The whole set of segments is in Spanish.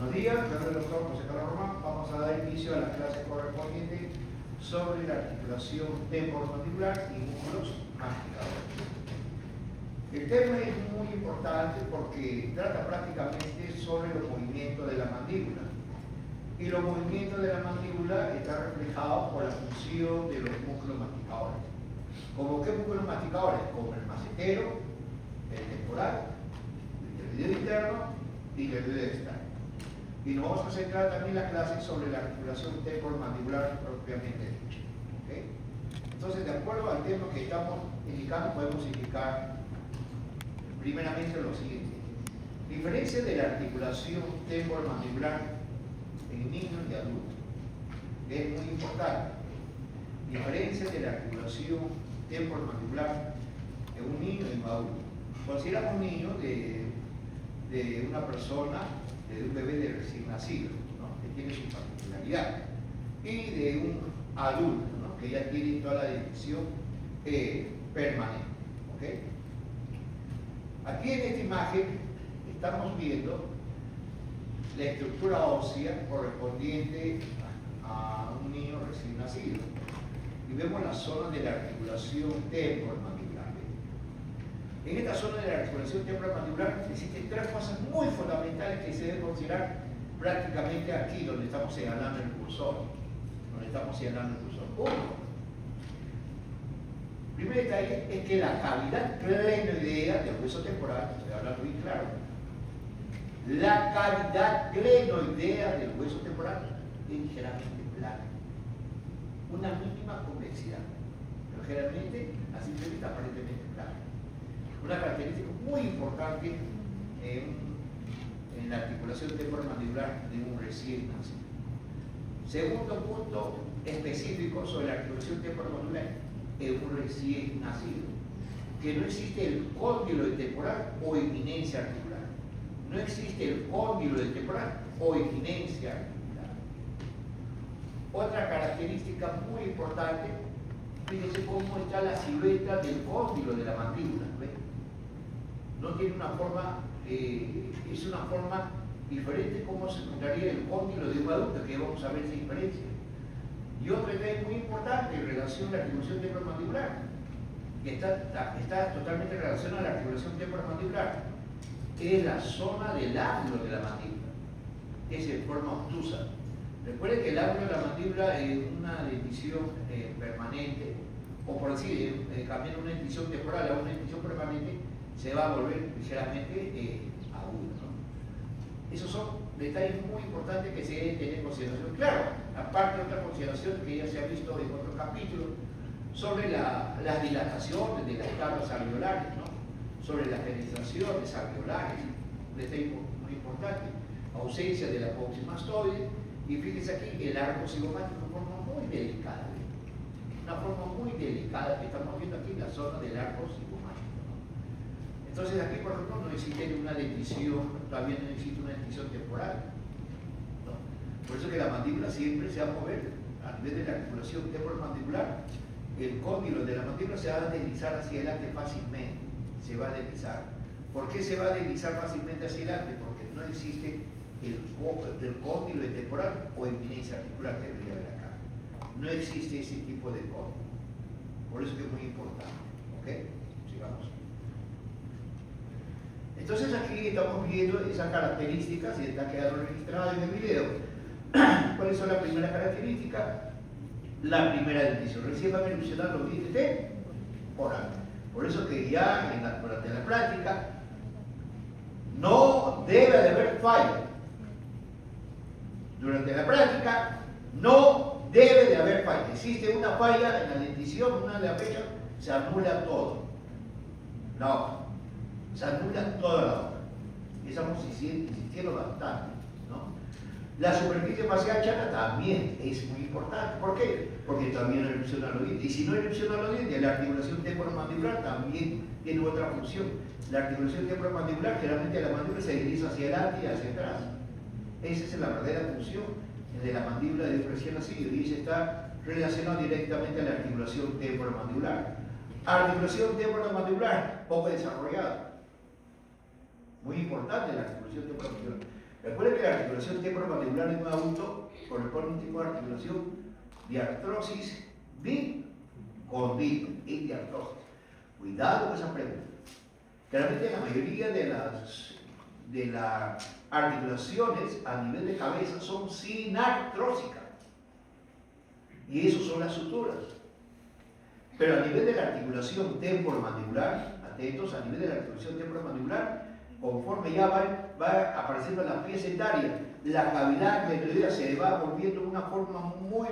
Buenos días, mi nombre es el doctor José Carlos Román. Vamos a dar inicio a la clase correspondiente sobre la articulación temporomandibular y músculos masticadores. El tema es muy importante porque trata prácticamente sobre los movimientos de la mandíbula. Y los movimientos de la mandíbula están reflejados por la función de los músculos masticadores. ¿Como qué músculos masticadores? Como el macetero, el temporal, el video interno y el video externo. Y nos vamos a centrar también en la clase sobre la articulación temporomandibular propiamente dicha. ¿Okay? Entonces, de acuerdo al tema que estamos indicando, podemos indicar primeramente lo siguiente. Diferencia de la articulación temporomandibular en niños y adultos. Es muy importante. Diferencia de la articulación temporomandibular en un niño y un adulto. Consideramos un niño de una persona, de un bebé de recién nacido, ¿no? Que tiene su particularidad, y de un adulto, ¿no? Que ya tiene toda la definición permanente. ¿Okay? Aquí en esta imagen estamos viendo la estructura ósea correspondiente a un niño recién nacido. Y vemos la zona de la articulación temporomandibular. En esta zona de la articulación temporomandibular existen tres cosas muy fundamentales que se deben considerar prácticamente aquí, donde estamos señalando el cursor. Uno, primer detalle es que la cavidad glenoidea del hueso temporal, estoy hablando bien claro, la cavidad glenoidea del hueso temporal es ligeramente plana, una mínima convexidad, pero generalmente a simple vista aparentemente plana. Una característica muy importante en la articulación temporomandibular de un recién nacido. Segundo punto específico sobre la articulación temporomandibular en un recién nacido, que no existe el cóndilo temporal o eminencia articular. No existe el cóndilo temporal o eminencia articular. Otra característica muy importante, fíjense cómo está la silueta del cóndilo de la mandíbula. ¿Ven? No tiene una forma, es una forma diferente como se encontraría el cóndilo de un adulto, que vamos a ver esa diferencia. Y otro detalle muy importante en relación a la articulación temporomandibular, que está totalmente relacionada a la articulación temporomandibular, es la zona del ángulo de la mandíbula, es en forma obtusa. Recuerden que el ángulo de la mandíbula es una dentición permanente, o por así cambiando una dentición temporal a una dentición permanente, se va a volver ligeramente agudo, ¿no? Esos son detalles muy importantes que se deben tener en consideración. Claro, aparte de otra consideración que ya se ha visto en otros capítulos, sobre las dilataciones de las tablas alveolares, ¿no? Sobre las penetraciones alveolares, un detalle muy importante, ausencia de la apóximastoide, y fíjense aquí el arco cigomático de forma muy delicada, una forma muy delicada que estamos viendo aquí en la zona del arco cigomático, ¿no? Entonces aquí, por ejemplo, no existe una dentición, todavía no existe una dentición temporal, ¿no? Por eso que la mandíbula siempre se va a mover a nivel de la articulación temporomandibular. El cóndilo de la mandíbula se va a deslizar hacia adelante fácilmente, se va a deslizar. ¿Por qué se va a deslizar fácilmente hacia adelante? Porque no existe el cóndilo temporal o eminencia articular que debería haber acá. No existe ese tipo de cóndilo. Por eso que es muy importante. ¿Ok? Sigamos. Entonces aquí estamos viendo esas características y está quedando registrado en el video. ¿Cuáles son las primeras características? La primera dentición. Recién van a mencionar los dientes temporales. Por eso que ya durante la práctica no debe de haber falla. Durante la práctica no debe de haber falla. Existe una falla en la dentición, una de las fechas, se anula todo. La hoja. Se anula toda la hoja. Estamos insistiendo bastante, ¿no? La superficie facial chata también es muy importante. ¿Por qué? Porque también erupciona los dientes. Y si no erupciona los dientes, la articulación temporomandibular también tiene otra función. La articulación temporomandibular, generalmente la mandíbula se desliza hacia adelante y hacia atrás. Esa es la verdadera función de la mandíbula de un recién nacido, y esa está relacionada directamente a la articulación temporomandibular. Articulación temporomandibular poco desarrollada. Muy importante la articulación temporomandibular. Recuerden que la articulación temporomandibular en un adulto corresponde a un tipo de articulación de artrosis bicondil y de artrosis. Cuidado con esa pregunta. Claramente la mayoría de las articulaciones a nivel de cabeza son sinartrósicas. Y eso son las suturas. Pero a nivel de la articulación temporomandibular, atentos, a nivel de la articulación temporomandibular, conforme ya va apareciendo la pieza etaria, la cavidad glenoidea se va volviendo de una forma muy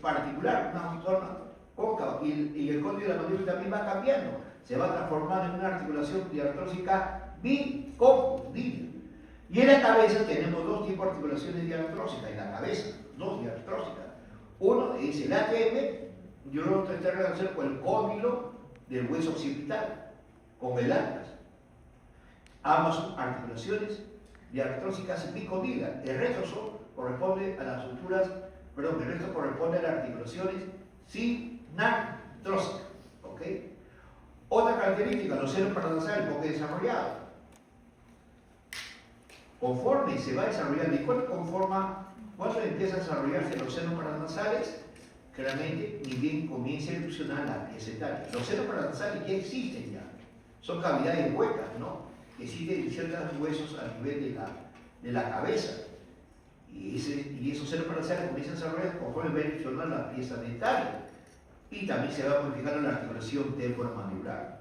particular, una forma cóncava, y el código de la mandíbula también va cambiando, se va transformando en una articulación diartrósica bicondil. Y en la cabeza tenemos dos tipos de articulaciones diartrósicas, en la cabeza, dos diartrósicas. Uno es el ATM y otro está relacionado con el cóndilo del hueso occipital, con el atlas. Ambas son articulaciones diartrósicas bicondilas. El resto corresponde a las suturas, el resto corresponde a las articulaciones sinartrósicas. ¿Ok? Otra característica, los senos paranasales poco desarrollados. Conforme se va desarrollando, ¿y cuándo empieza a desarrollarse los senos paranasales? Claramente, ni bien comienza a erupcionar la pieza etaria. Los senos paranasales ya existen ya. Son cavidades huecas, ¿no? Existen ciertos huesos a nivel de la cabeza. Y esos senos paranasales comienzan a desarrollar conforme va erupcionando la pieza etaria. Y también se va modificando la articulación temporomandibular.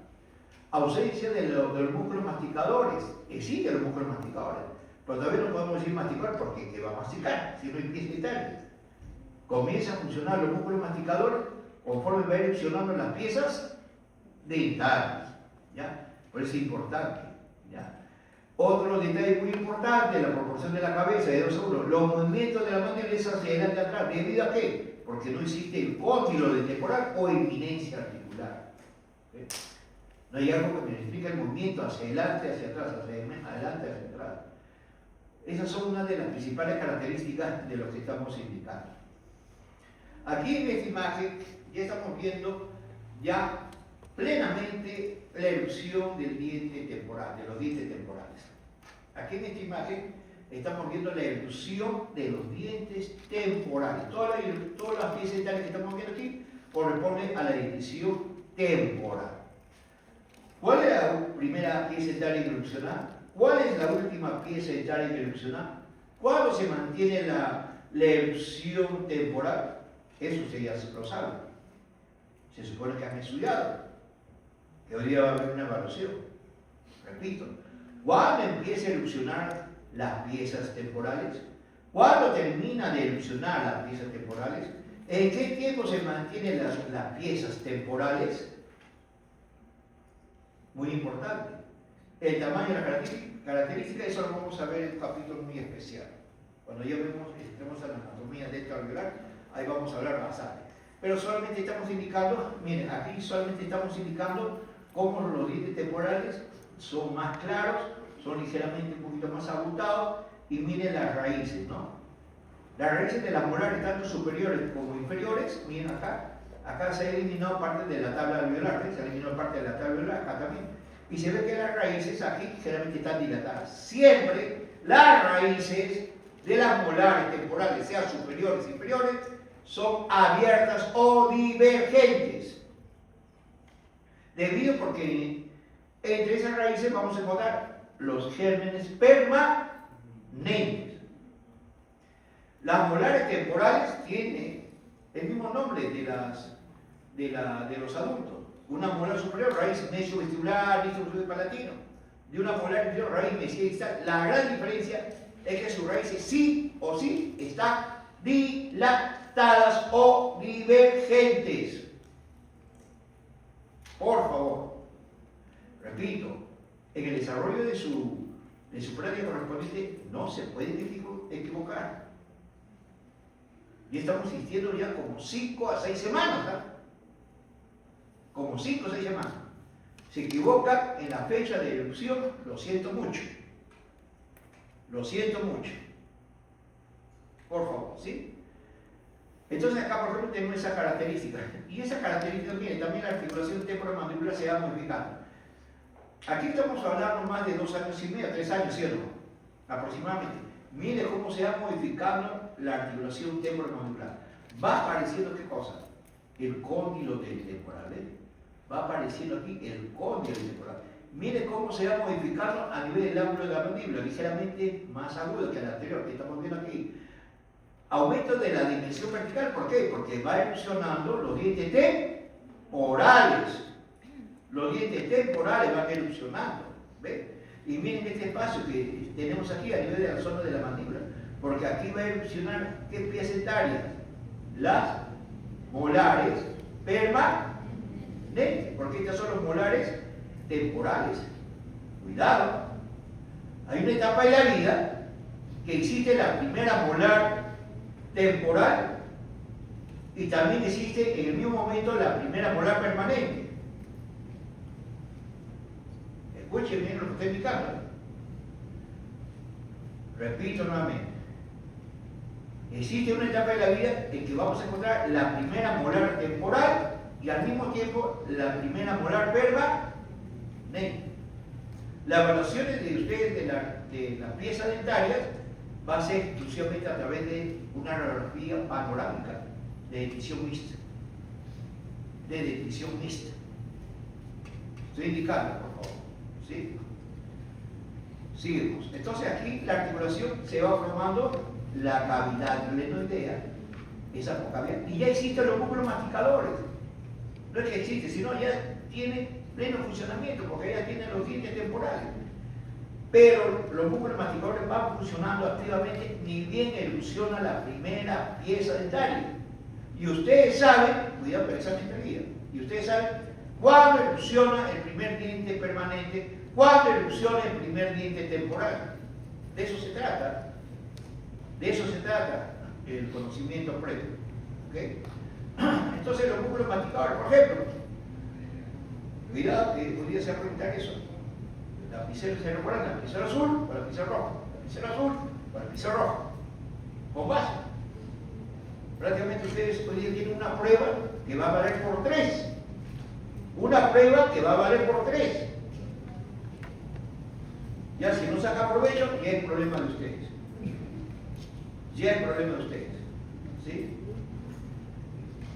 Ausencia de los músculos masticadores. Existen los músculos masticadores, pero todavía no podemos decir masticar porque ¿qué va a masticar si no hay pieza etaria? Comienza a funcionar los músculos masticadores conforme va erupcionando las piezas dentales. ¿Ya? Por eso es importante. ¿Ya? Otro detalle muy importante, la proporción de la cabeza de 2 a 1. Los movimientos de la mandíbula es hacia adelante y atrás. ¿Debido a qué? Porque no existe el cóndilo de temporal o eminencia articular. ¿Sí? No hay algo que me explique el movimiento hacia adelante, hacia atrás, hacia adelante, hacia atrás. Esas son una de las principales características de lo que estamos indicando. Aquí en esta imagen ya estamos viendo ya plenamente la erupción del diente temporal, de los dientes temporales. Aquí en esta imagen estamos viendo la erupción de los dientes temporales. Todas las piezas etarias que estamos viendo aquí corresponden a la dentición temporal. ¿Cuál es la primera pieza etaria en erupcionar? ¿Cuál es la última pieza etaria en erupcionar? ¿Cuándo se mantiene la erupción temporal? Eso usted ya lo sabe. Se supone que han estudiado, que hoy día va a haber una evaluación. Repito, ¿cuándo empieza a erupcionar las piezas temporales? ¿Cuándo termina de erupcionar las piezas temporales? ¿En qué tiempo se mantienen las piezas temporales? Muy importante. El tamaño y la característica, eso lo vamos a ver en un capítulo muy especial. Cuando ya entremos a la anatomía dental alveolar, ahí vamos a hablar bastante. Pero solamente estamos indicando, miren, aquí solamente estamos indicando cómo los dientes temporales son más claros, son ligeramente un poquito más abultados, y miren las raíces, ¿no? Las raíces de las molares, tanto superiores como inferiores, miren acá se ha eliminado parte de la tabla alveolar, se ha eliminado parte de la tabla alveolar, acá también. Y se ve que las raíces aquí generalmente están dilatadas. Siempre las raíces de las molares temporales, sean superiores o inferiores, son abiertas o divergentes. Debido porque entre esas raíces vamos a encontrar los gérmenes permanentes. Las molares temporales tienen el mismo nombre de los adultos. Una molar superior, raíz mesiovestibular, palatino. De una molar inferior, raíz mesiodistal. La gran diferencia es que sus raíces sí o sí están dilatadas o divergentes. Por favor, repito, en el desarrollo de su práctica correspondiente no se pueden equivocar. Y estamos insistiendo ya como 5 a 6 semanas, ¿verdad? Como 5 o 6 semanas. Se equivoca en la fecha de erupción, lo siento mucho. Lo siento mucho. Por favor, ¿sí? Entonces acá, por ejemplo, tenemos esa característica. Y esa característica, miren, también la articulación temporomandibular se va modificando. Aquí estamos hablando más de 2 años y medio, 3 años, ¿sí o no? aproximadamente. Mire cómo se va modificando la articulación temporomandibular. Va apareciendo, ¿qué cosa? El cóndilo del temporal. Va apareciendo aquí el cóndilo del temporal. Mire cómo se va modificando a nivel del ángulo de la mandíbula, ligeramente más agudo que el anterior, que estamos viendo aquí. Aumento de la dimensión vertical, ¿por qué? Porque va erupcionando los dientes temporales. Los dientes temporales van erupcionando. ¿Ve? Y miren este espacio que tenemos aquí a nivel de la zona de la mandíbula. Porque aquí va a erupcionar, ¿qué piezas etarias? Las molares permanentes. Porque estas son los molares temporales. Cuidado. Hay una etapa de la vida que existe la primera molar temporal y también existe en el mismo momento la primera molar permanente. Escuchen bien lo que estoy indicando. Repito nuevamente. Existe una etapa de la vida en que vamos a encontrar la primera molar temporal y al mismo tiempo la primera molar permanente. Las evaluaciones de ustedes de las piezas dentarias va a ser exclusivamente a través de una radiografía panorámica de dentición mixta. De dentición mixta. Estoy indicando, por favor. ¿Sí? Seguimos. Entonces aquí la articulación se va formando la cavidad glenoidea, esa cavidad, y ya existen los músculos masticadores. No es que existe, sino ya tiene pleno funcionamiento, porque ya tienen los dientes temporales. Pero los músculos masticadores van funcionando activamente ni bien erupciona la primera pieza dentaria. Y ustedes saben, cuidado con esa mentalidad, y ustedes saben cuándo erupciona el primer diente permanente, cuándo erupciona el primer diente temporal. De eso se trata. De eso se trata el conocimiento previo. ¿Okay? Entonces los músculos masticadores, por ejemplo, cuidado que podría ser preguntar eso. Lapicero se recuerda, lapicero azul o lapicero rojo. Lapicero azul o lapicero rojo. Con base. Prácticamente ustedes hoy día tienen una prueba que va a valer por 3. Una prueba que va a valer por 3. Ya si no saca provecho, ya es problema de ustedes. Ya es problema de ustedes. ¿Sí?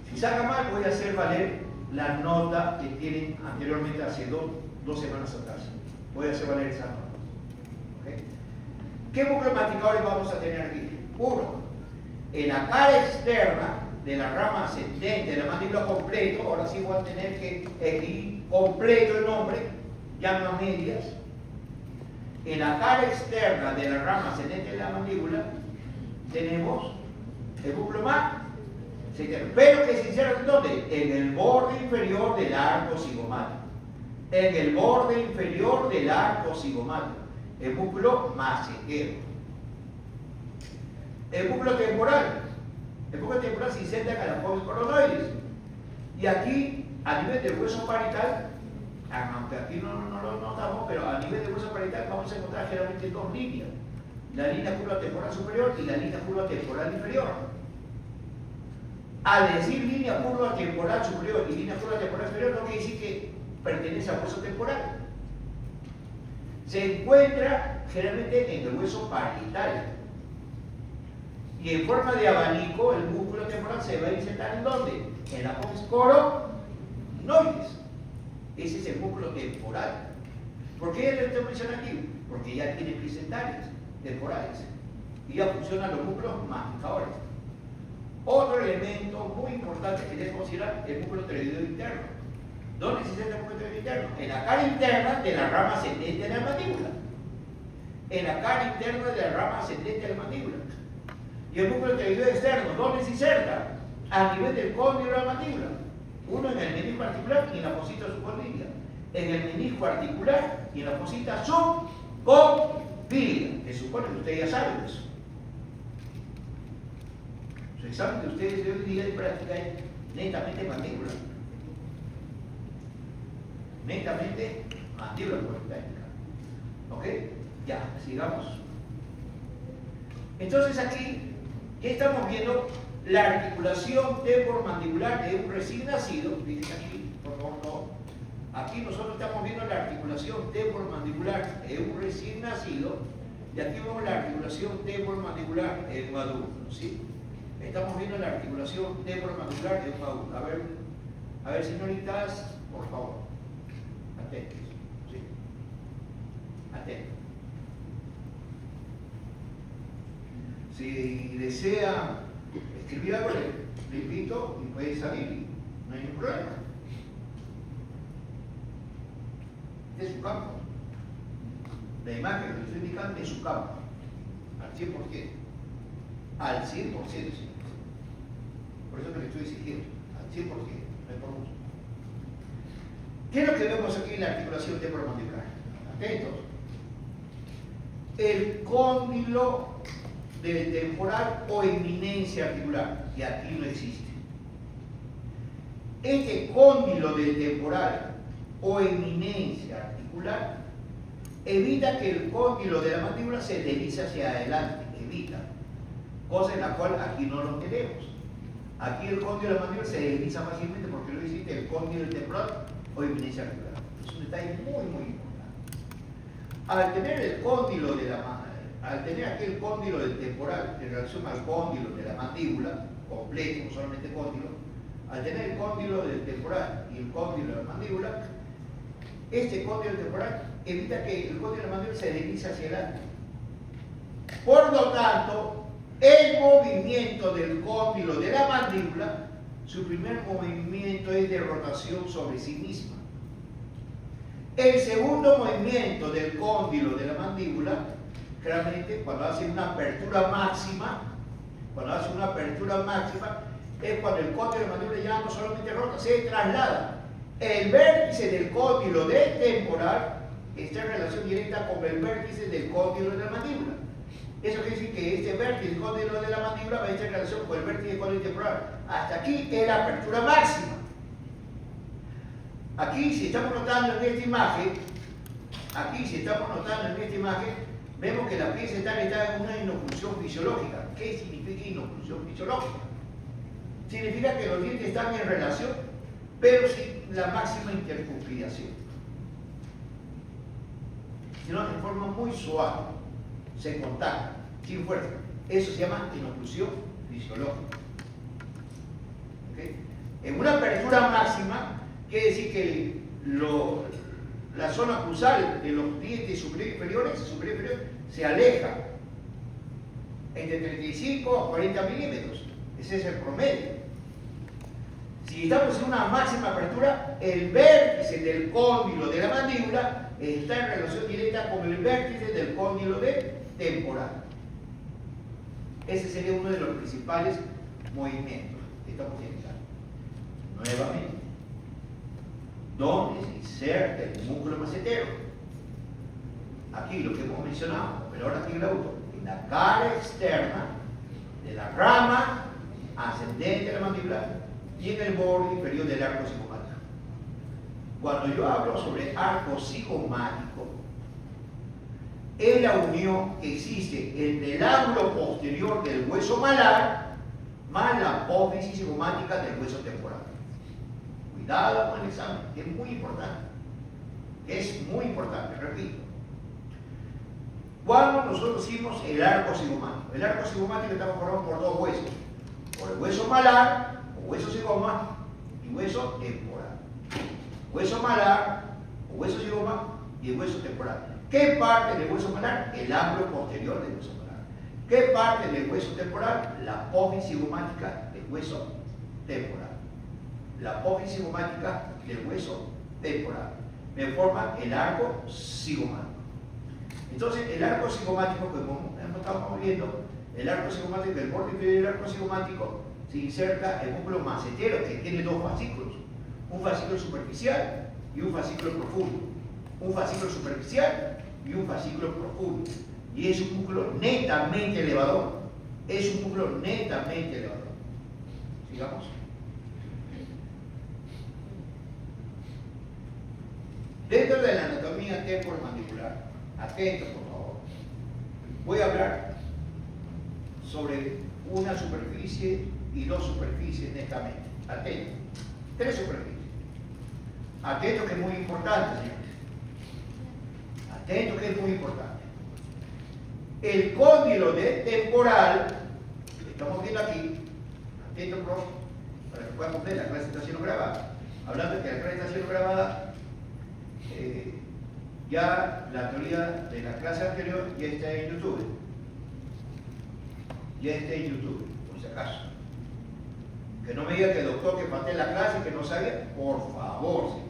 Si saca mal, voy a hacer valer la nota que tienen anteriormente hace dos semanas atrás. Voy a hacer valer esa nota. ¿Okay? ¿Qué músculos masticadores vamos a tener aquí? Uno, en la cara externa de la rama ascendente de la mandíbula completo, ahora sí voy a tener que escribir completo el nombre, ya no a medias. En la cara externa de la rama ascendente de la mandíbula tenemos el músculo masticador, pero que se inserta ¿dónde? En el borde inferior del arco cigomático. En el borde inferior del arco cigomático. El músculo macetero. El músculo temporal. El músculo temporal se inserta en la fosa coronoides. Y aquí, a nivel del hueso parietal, aunque aquí no lo notamos, pero a nivel del hueso parietal vamos a encontrar generalmente 2 líneas. La línea curva temporal superior y la línea curva temporal inferior. Al decir línea curva temporal superior y línea curva temporal inferior, no quiere decir que pertenece al hueso temporal. Se encuentra generalmente en el hueso parietal. Y en forma de abanico, el músculo temporal se va a insertar ¿en dónde? En la fosa coronoides. Ese es el músculo temporal. ¿Por qué le estoy mencionando aquí? Porque ya tiene piezas dentarias temporales. Y ya funcionan los músculos masticadores. Otro elemento muy importante que debemos considerar es el músculo pteroideo interno. ¿Dónde se inserta el músculo pteroideo interno? En la cara interna de la rama ascendente de la mandíbula. En la cara interna de la rama ascendente de la mandíbula. Y el músculo pteroideo externo, ¿dónde se inserta? A nivel del cóndilo de la mandíbula. Uno en el menisco articular y en la fosita subcondilia. En el menisco articular y en la fosita subcondilia. Se supone que ustedes ya saben eso. Su examen de ustedes de hoy día de práctica es netamente mandíbula. Netamente mandíbula por práctica. ¿Ok? Ya, sigamos. Entonces aquí, ¿qué estamos viendo? La articulación temporomandibular de un recién nacido. Fíjense aquí, por favor, no. Aquí nosotros estamos viendo la articulación temporomandibular de un recién nacido. Y aquí vemos la articulación temporomandibular en un adulto, ¿sí? Estamos viendo la articulación temporomandibular en un adulto. A ver, señoritas, por favor, atentos, ¿sí? Atentos. Si desea escribir algo, le invito y puede salir, no hay ningún problema. Este es su campo. La imagen que le estoy indicando es su campo, al 100%. Al 100%, señores. Por eso que le estoy exigiendo, al 100%, no es por mucho. ¿Qué es lo que vemos aquí en la articulación temporomandibular? Atentos. El cóndilo del temporal o eminencia articular, que aquí no existe. Este cóndilo del temporal o eminencia articular evita que el cóndilo de la mandíbula se deslice hacia adelante, evita, cosa en la cual aquí no lo tenemos. Aquí el cóndilo de la mandíbula se desliza fácilmente porque no existe el cóndilo del temporal o eminencia articular. Es un detalle muy, muy importante. Al tener el cóndilo de la al tener aquí el cóndilo del temporal en relación al cóndilo de la mandíbula, completo, no solamente cóndilo, al tener el cóndilo del temporal y el cóndilo de la mandíbula, este cóndilo temporal evita que el cóndilo de la mandíbula se deslice hacia adelante. Por lo tanto, el movimiento del cóndilo de la mandíbula, su primer movimiento es de rotación sobre sí misma. El segundo movimiento del cóndilo de la mandíbula, claramente cuando hace una apertura máxima, es cuando el cóndilo de la mandíbula ya no solamente rota, se traslada. El vértice del cóndilo del temporal está en relación directa con el vértice del cóndilo de la mandíbula. Eso quiere decir que este vértice del cóndilo de la mandíbula va a estar en relación con el vértice del cóndilo temporal. Hasta aquí es la apertura máxima. Aquí, si estamos notando en esta imagen, vemos que la pieza está en una inoclusión fisiológica. ¿Qué significa inoclusión fisiológica? Significa que los dientes están en relación, pero sin la máxima intercomplicación, sino en forma muy suave, se contacta, sin fuerza. Eso se llama inoclusión fisiológica. ¿Okay? En una apertura máxima, quiere decir que la zona cruzal de los dientes superior y inferior se aleja entre 35 a 40 milímetros. Ese es el promedio. Si estamos en una máxima apertura, el vértice del cóndilo de la mandíbula está en relación directa con el vértice del cóndilo temporal. Ese sería uno de los principales movimientos que estamos indicando. Nuevamente, ¿dónde se inserta el músculo macetero? Aquí lo que hemos mencionado, pero ahora aquí lo uso, en la cara externa de la rama ascendente de la mandíbula y en el borde inferior del arco cigomático. Cuando yo hablo sobre arco cigomático, es la unión que existe entre el ángulo posterior del hueso malar más la apófisis cigomática del hueso temporal. Cuidado con el examen, que es muy importante. Es muy importante, repito. Cuando nosotros hicimos el arco cigomático está formado por dos huesos, por el hueso malar, o hueso cigoma, y hueso temporal. Hueso malar, o hueso cigoma, y el hueso temporal. ¿Qué parte del hueso malar? El ángulo posterior del hueso malar. ¿Qué parte del hueso temporal? La apófisis cigomática del hueso temporal. La apófisis cigomática del hueso temporal. Me forma el arco cigomático. Entonces, el arco cigomático, como estamos viendo, el arco cigomático, el borde inferior del arco cigomático, se inserta el músculo macetero, que tiene dos fascículos, un fascículo superficial y un fascículo profundo. Un fascículo superficial y un fascículo profundo. Y es un músculo netamente elevador. Es un músculo netamente elevador. Sigamos. Dentro de la anatomía temporomandibular, atentos por favor, voy a hablar sobre una superficie y dos superficies netamente. Atentos. Tres superficies. Atentos que es muy importante, señores. Atento que es muy importante. El cóndilo temporal, que estamos viendo aquí, atento, profe, para que puedan comprender, la clase está siendo grabada. Hablando de que la clase está siendo grabada, ya la teoría de la clase anterior ya está en YouTube. Ya está en YouTube, por si acaso. Que no me diga que el doctor que falté en la clase y que no sabía, por favor, señor.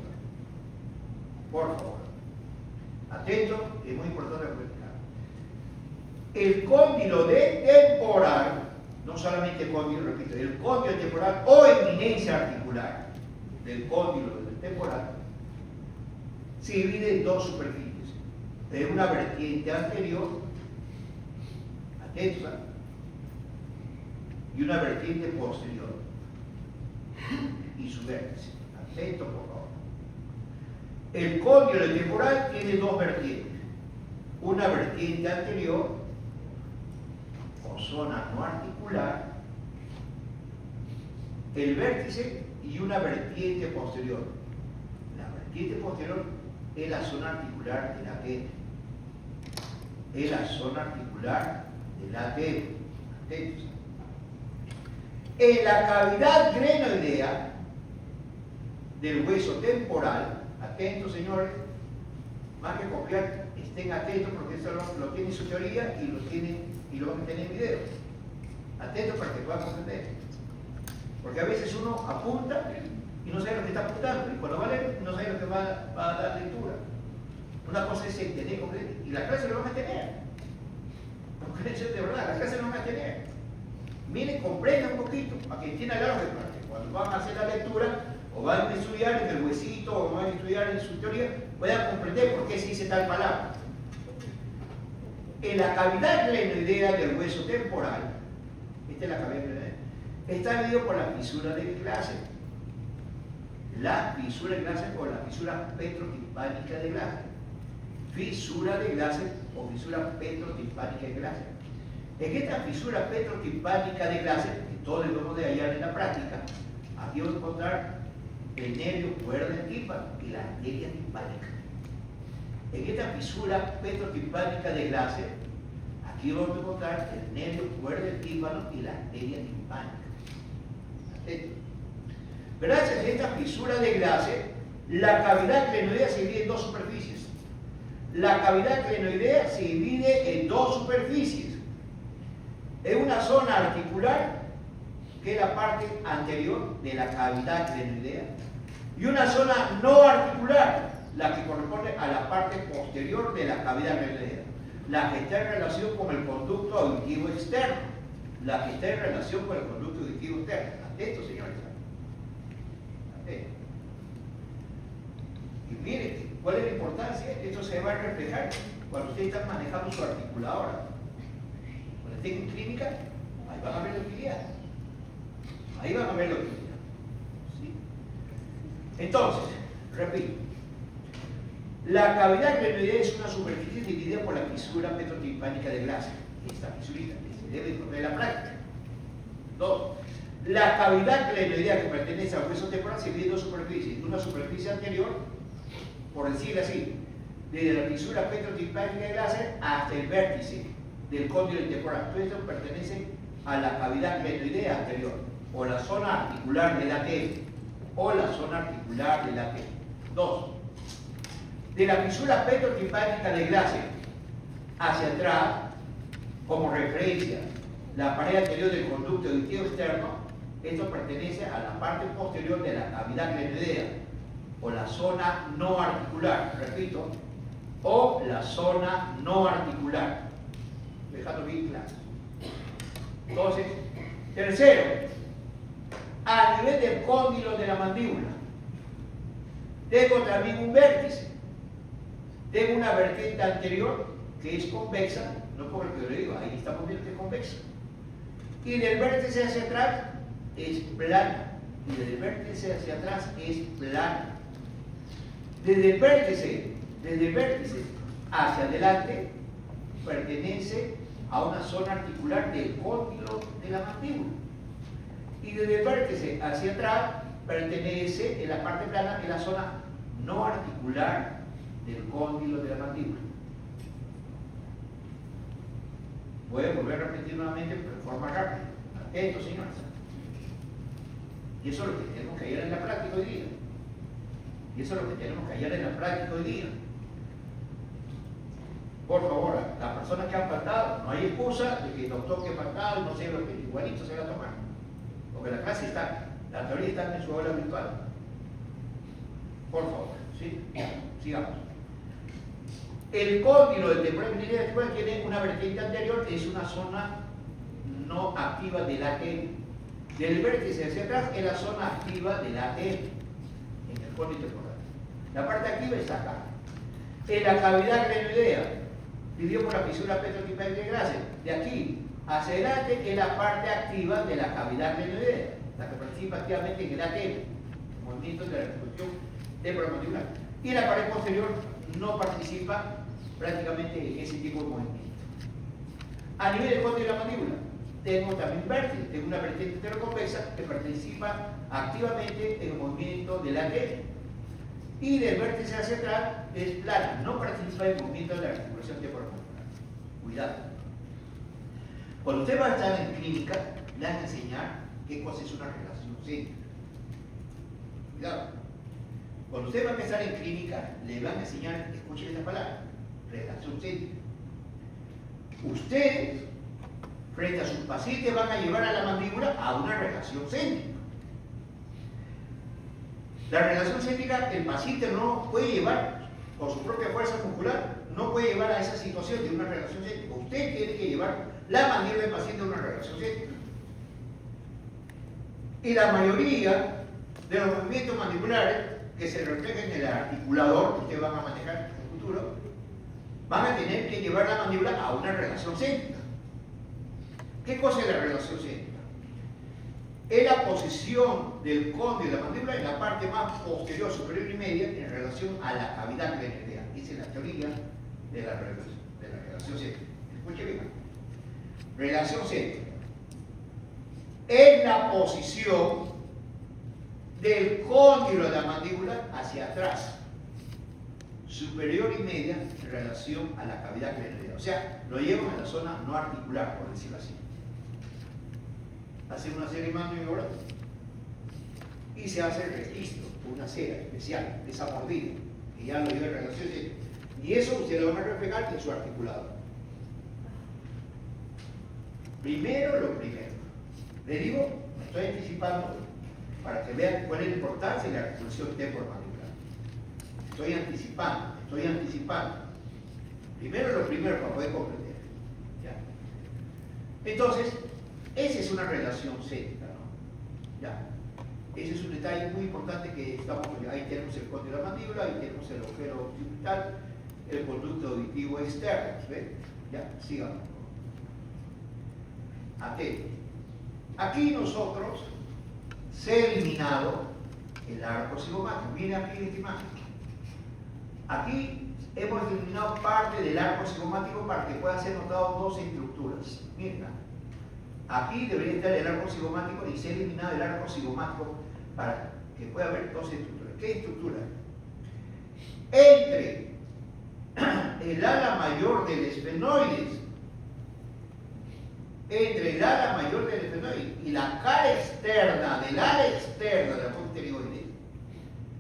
Por favor. Atento, es muy importante recordar. El cóndilo temporal, no solamente cóndilo, repito, el cóndilo temporal o eminencia articular del cóndilo temporal se divide en dos superficies. De una vertiente anterior, atentos, y una vertiente posterior y su vértice. Atento, por favor. El cóndilo temporal tiene dos vertientes. Una vertiente anterior o zona no articular, el vértice, y una vertiente posterior. La vertiente posterior es la zona articular de la T. Es la zona articular de la T. Atentos. En la cavidad glenoidea del hueso temporal, atentos señores, más que copiar, estén atentos porque eso lo tiene en su teoría y lo van a tener en video. Atentos para que puedan comprender. Porque a veces uno apunta y no sabe lo que está apuntando, y cuando va a leer no sabe lo que va a dar lectura. Una cosa es entender, comprender, y la clase lo van a tener. Porque eso es de verdad, la clase lo van a tener. Miren, comprendan un poquito, para que entiendan algo, para que cuando van a hacer la lectura, o van a estudiar en el huesito, o van a estudiar en su teoría, puedan comprender por qué se dice tal palabra. En la cavidad glenoidea del hueso temporal, esta es la cavidad glenoidea, está dividido por la fisura de Glaser. La fisura de Glaser o la fisura petrotimpánica de Glaser. Fisura de Glaser o fisura petrotimpánica de Glaser. En esta fisura petrotimpánica de Glaser, que todos debemos de hallar en la práctica, aquí vamos a encontrar el nervio cuerda del tímpano y la arteria timpánica. En esta fisura petrotimpánica de Glaser, aquí vamos a encontrar el nervio cuerda del tímpano y la arteria timpánica. Atento. Gracias a esta fisura de Glaser, la cavidad glenoidea se divide en dos superficies. La cavidad glenoidea se divide en dos superficies. En una zona articular, que es la parte anterior de la cavidad glenoidea, y una zona no articular, la que corresponde a la parte posterior de la cavidad glenoidea, la que está en relación con el conducto auditivo externo, la que está en relación con el conducto auditivo externo. Atentos, señores. Atentos. Y miren, ¿cuál es la importancia? Esto se va a reflejar cuando ustedes están manejando su articuladora. Cuando estén en clínica, ahí van a ver la utilidad. Ahí van a ver la utilidad. ¿Sí? Entonces, repito. La cavidad glenoidea es una superficie dividida por la fisura petrotimpánica de Glaser. Esta fisurita que se debe de la práctica. 2. La cavidad glenoidea que pertenece al hueso temporal se divide en dos superficies. Una superficie anterior, por decirlo así, desde la fisura petrotimpánica de Glaser hasta el vértice del cóndilo temporal. Todo esto pertenece a la cavidad glenoidea anterior, o la zona articular de la T, o la zona articular de la T. 2. De la fisura petrotimpánica de Glaser hacia atrás, como referencia, la pared anterior del conducto auditivo externo, esto pertenece a la parte posterior de la cavidad glenoidea, o la zona no articular, repito, o la zona no articular. Dejando bien claro. Entonces, tercero, a nivel del cóndilo de la mandíbula, tengo también un vértice. Tengo una vertiente anterior que es convexa, no por el que le digo, ahí estamos viendo que es convexa. Y del vértice hacia atrás es plana. Y del vértice hacia atrás es plana. Desde el vértice hacia adelante pertenece a una zona articular del cóndilo de la mandíbula. Y desde el vértice hacia atrás pertenece en la parte plana en la zona no articular del cóndilo de la mandíbula. Voy a volver a repetir nuevamente, pero de forma rápida. Atentos, señores. Y eso es lo que tenemos que hallar en la práctica hoy día. Y eso es lo que tenemos que hallar en la práctica hoy día. Por favor, las personas que han faltado, no hay excusa de que el doctor que ha faltado no sé lo que igualito se va a tomar. Porque la clase está, la teoría está en su hora virtual. Por favor, ¿sí? Sigamos. El cóndilo del temporal militar tiene una vertiente anterior, es una zona no activa del ATM. Del vértice hacia atrás es la zona activa del ATM, en el cóndilo temporal. La parte activa está acá. En la cavidad glenoidea, dividido por la fisura petrotipial de Grace, de aquí hacia adelante es la parte activa de la cavidad glenoidea, la que participa activamente en el ATM, el movimiento de la reconstrucción temporomandibular. Y la pared posterior no participa prácticamente en ese tipo de movimiento. A nivel del cóndilo de la mandíbula, tengo también vértice, tengo una vertiente enteroconvexa que participa activamente en el movimiento del ATM. Y del vértice hacia atrás es plana, no participa en el movimiento de la articulación temporomandibular. Cuidado. Cuando usted va a estar en clínica, le van a enseñar qué cosa es una relación céntrica. Cuidado. Cuando usted va a empezar en clínica, le van a enseñar, escuchen esta palabra, relación céntrica. Ustedes, frente a sus pacientes, van a llevar a la mandíbula a una relación céntrica. La relación céntrica, el paciente no puede llevar, por su propia fuerza muscular, no puede llevar a esa situación de una relación céntrica. Usted tiene que llevar la mandíbula del paciente a una relación céntrica. Y la mayoría de los movimientos mandibulares que se reflejan en el articulador que ustedes van a manejar en el futuro, van a tener que llevar la mandíbula a una relación céntrica. ¿Qué cosa es la relación céntrica? Es la posición del cóndilo de la mandíbula en la parte más posterior, superior y media en relación a la cavidad glenoidea. Esa es la teoría de la relación céntrica. Escuche bien. Relación céntrica es la posición del cóndilo de la mandíbula hacia atrás, superior y media en relación a la cavidad glenoidea. O sea, lo llevan a la zona no articular, por decirlo así. Hacen una serie de mando y obra y se hace el registro, una cera especial, esa mordida, que ya lo lleva en relación céntrica. Y eso ustedes lo van a reflejar en su articulador. Primero lo primero. Le digo, me estoy anticipando para que vean cuál es la importancia de la articulación temporomandibular. Estoy anticipando. Primero lo primero para poder comprender. ¿Ya? Entonces, esa es una relación céntrica, ¿no? ¿Ya? Ese es un detalle muy importante que estamos viendo. Ahí tenemos el cóndilo de la mandíbula, ahí tenemos el agujero occipital, el conducto auditivo externo. ¿Ven? Ya, sigamos. Atentos. Aquí nosotros se ha eliminado el arco cigomático. Miren aquí esta imagen. Aquí hemos eliminado parte del arco cigomático para que puedan ser notados dos estructuras. Miren. Aquí debería estar el arco cigomático y se ha eliminado el arco cigomático para que pueda haber dos estructuras. ¿Qué estructura? Entre el ala mayor del esfenoides, y la cara externa del ala externa de la fosa pterigoides,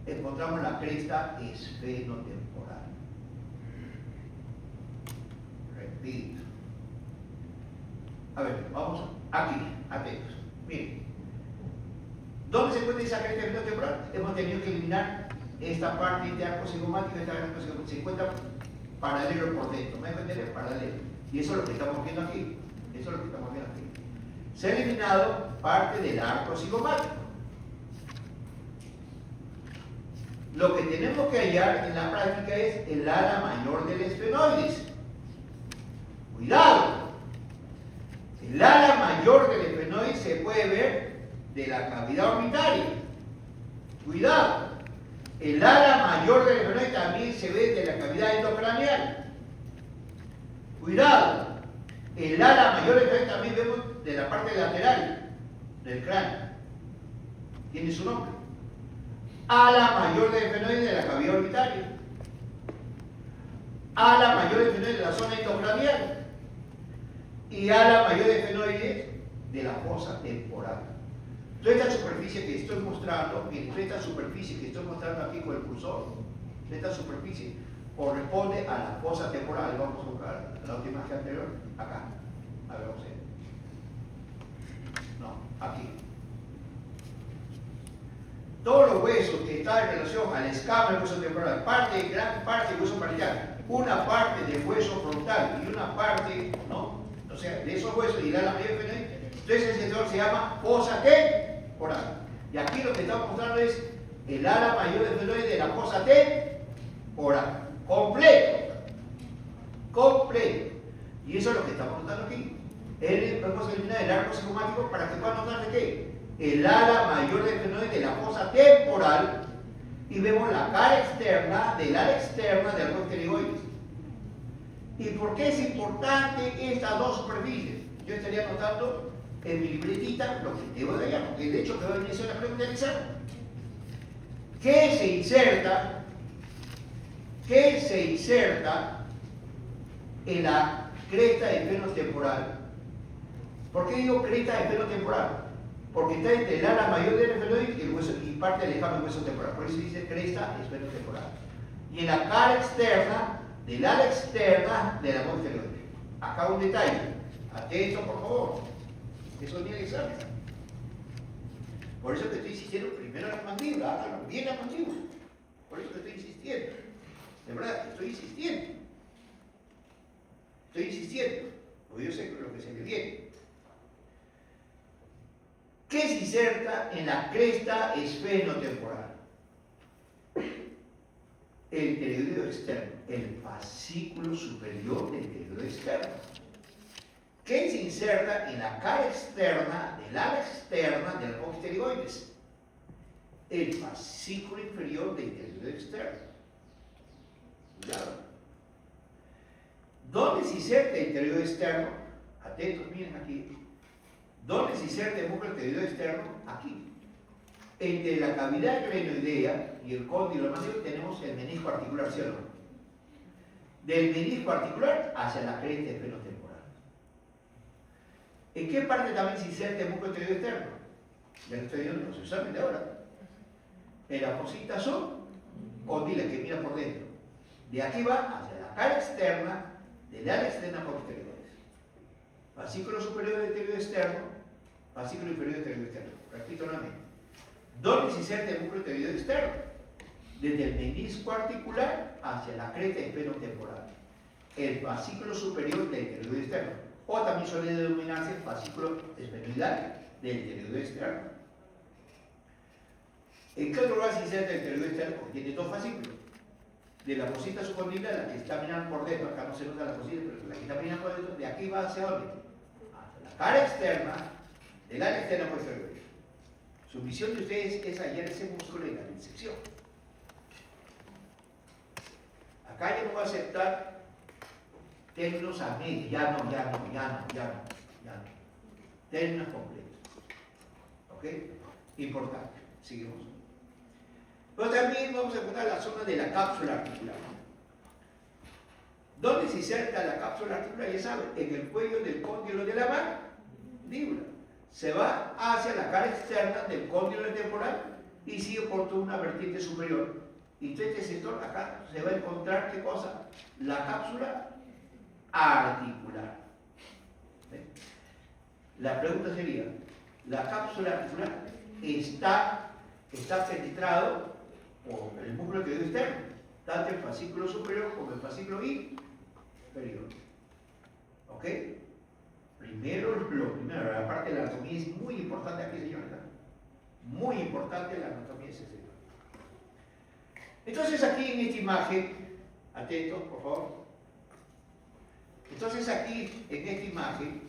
encontramos la cresta esfenotemporal. Repito. A ver, vamos aquí, atentos. Miren. ¿Dónde se encuentra esa cresta esfenotemporal? Hemos tenido que eliminar esta parte de arco cigomático, esta arco cigomático. Se encuentra paralelo por dentro. ¿Me entender? Paralelo. Y eso es lo que estamos viendo aquí. Se ha eliminado parte del arco cigomático. Lo que tenemos que hallar en la práctica es el ala mayor del esfenoides. Cuidado. El ala mayor del esfenoides se puede ver de la cavidad orbitaria. Cuidado. El ala mayor del esfenoides también se ve de la cavidad endocraneal. Cuidado. El ala mayor del esfenoides también vemos de la parte lateral del cráneo. Tiene su nombre. Ala mayor del esfenoides de la cavidad orbitaria. Ala mayor del esfenoides de la zona endocranial. y ala mayor de esfenoides de la fosa temporal. Toda esta superficie que estoy mostrando, toda esta superficie que estoy mostrando aquí con el cursor, esta superficie corresponde a la fosa temporal. Vamos a buscar la última imagen anterior, acá. A ver, vamos a ver. No, aquí. Todos los huesos que están en relación a la escama del hueso temporal, gran parte del hueso parietal, una parte del hueso frontal y una parte, ¿no? O sea, de esos huesos y la mayor esfenoide, entonces ese sector se llama fosa temporal. Y aquí lo que estamos mostrando es el ala mayor del esfenoide de la fosa temporal. Completo. Y eso es lo que estamos notando aquí. Vamos a eliminar el arco psicomático para que puedan notar de qué. El ala mayor del esfenoide de la fosa temporal y vemos la cara externa del ala externa del arco pterigoides. ¿Y por qué es importante estas dos superficies? Yo estaría anotando en mi libretita lo que debo de hallar, porque de hecho que va a venir a la pregunta del examen. ¿Qué se inserta en la cresta esfenotemporal? ¿Por qué digo cresta esfenotemporal? Porque está entre el ala mayor del esfenoide y, el hueso, y parte del escama del hueso temporal. Por eso dice cresta esfenotemporal. Y en la cara externa, del ala externa de la posterior. Acá un detalle. Atento, por favor. Eso tiene que ser. Por eso que estoy insistiendo primero en la mandíbula. Háganlo bien la mandíbula. Por eso que estoy insistiendo. De verdad, estoy insistiendo. Porque yo sé lo que se me viene. ¿Qué se inserta en la cresta esfenotemporal? El pterigoideo externo, el fascículo superior del pterigoideo externo. ¿Qué se inserta en la cara externa del ala externa del arco pterigoides? El fascículo inferior del pterigoideo externo. Cuidado. ¿Dónde se inserta el pterigoideo externo? Atentos, miren aquí. ¿Dónde se inserta el músculo pterigoideo externo? Aquí. Entre la cavidad crenoidea y el cóndilo masivo tenemos el menisco articular, ¿sí o no? Del menisco articular hacia la cresta esfenotemporal. ¿En qué parte también se inserta el músculo pterigoideo externo? Ya lo estoy viendo en los exámenes de ahora. En la fosita subcondila que mira por dentro. De aquí va hacia la cara externa del ala externa posterior. Fascículo superior del pterigoideo externo, fascículo inferior del pterigoideo externo. Repito nuevamente. ¿Dónde se inserta el músculo pterigoideo externo? Desde el menisco articular hacia la cresta esfenotemporal. El fascículo superior del pterigoideo externo. O también suele denominarse fascículo esfenoidal del pterigoideo externo. ¿En qué otro lugar se inserta el pterigoideo externo? Porque tiene dos fascículos. De la fosita subcondila, la que está mirando por dentro, acá no se nota la fosita, pero la que está mirando por dentro, de aquí va hacia dónde? Hacia la cara externa, del ala externa posterior. Su misión de ustedes es hallar ese músculo en la disección. Acá yo no voy a aceptar términos a medio, ya no. Términos completos. ¿Ok? Importante. Seguimos. Pero también vamos a encontrar la zona de la cápsula articular. ¿Dónde se inserta la cápsula articular? Ya saben, en el cuello del cóndilo de la mandíbula. Se va hacia la cara externa del cóndilo temporal y sigue por toda una vertiente superior. Y todo este sector acá se va a encontrar, ¿qué cosa? La cápsula articular. ¿Ven? La pregunta sería, ¿la cápsula articular está penetrado por el músculo pterigoideo externo, tanto el fascículo superior como el fascículo inferior? ¿Ok? Primero, la parte de la anatomía es muy importante aquí, señores. Muy importante la anatomía de ese sector. Entonces aquí en esta imagen, atentos por favor. Entonces aquí en esta imagen,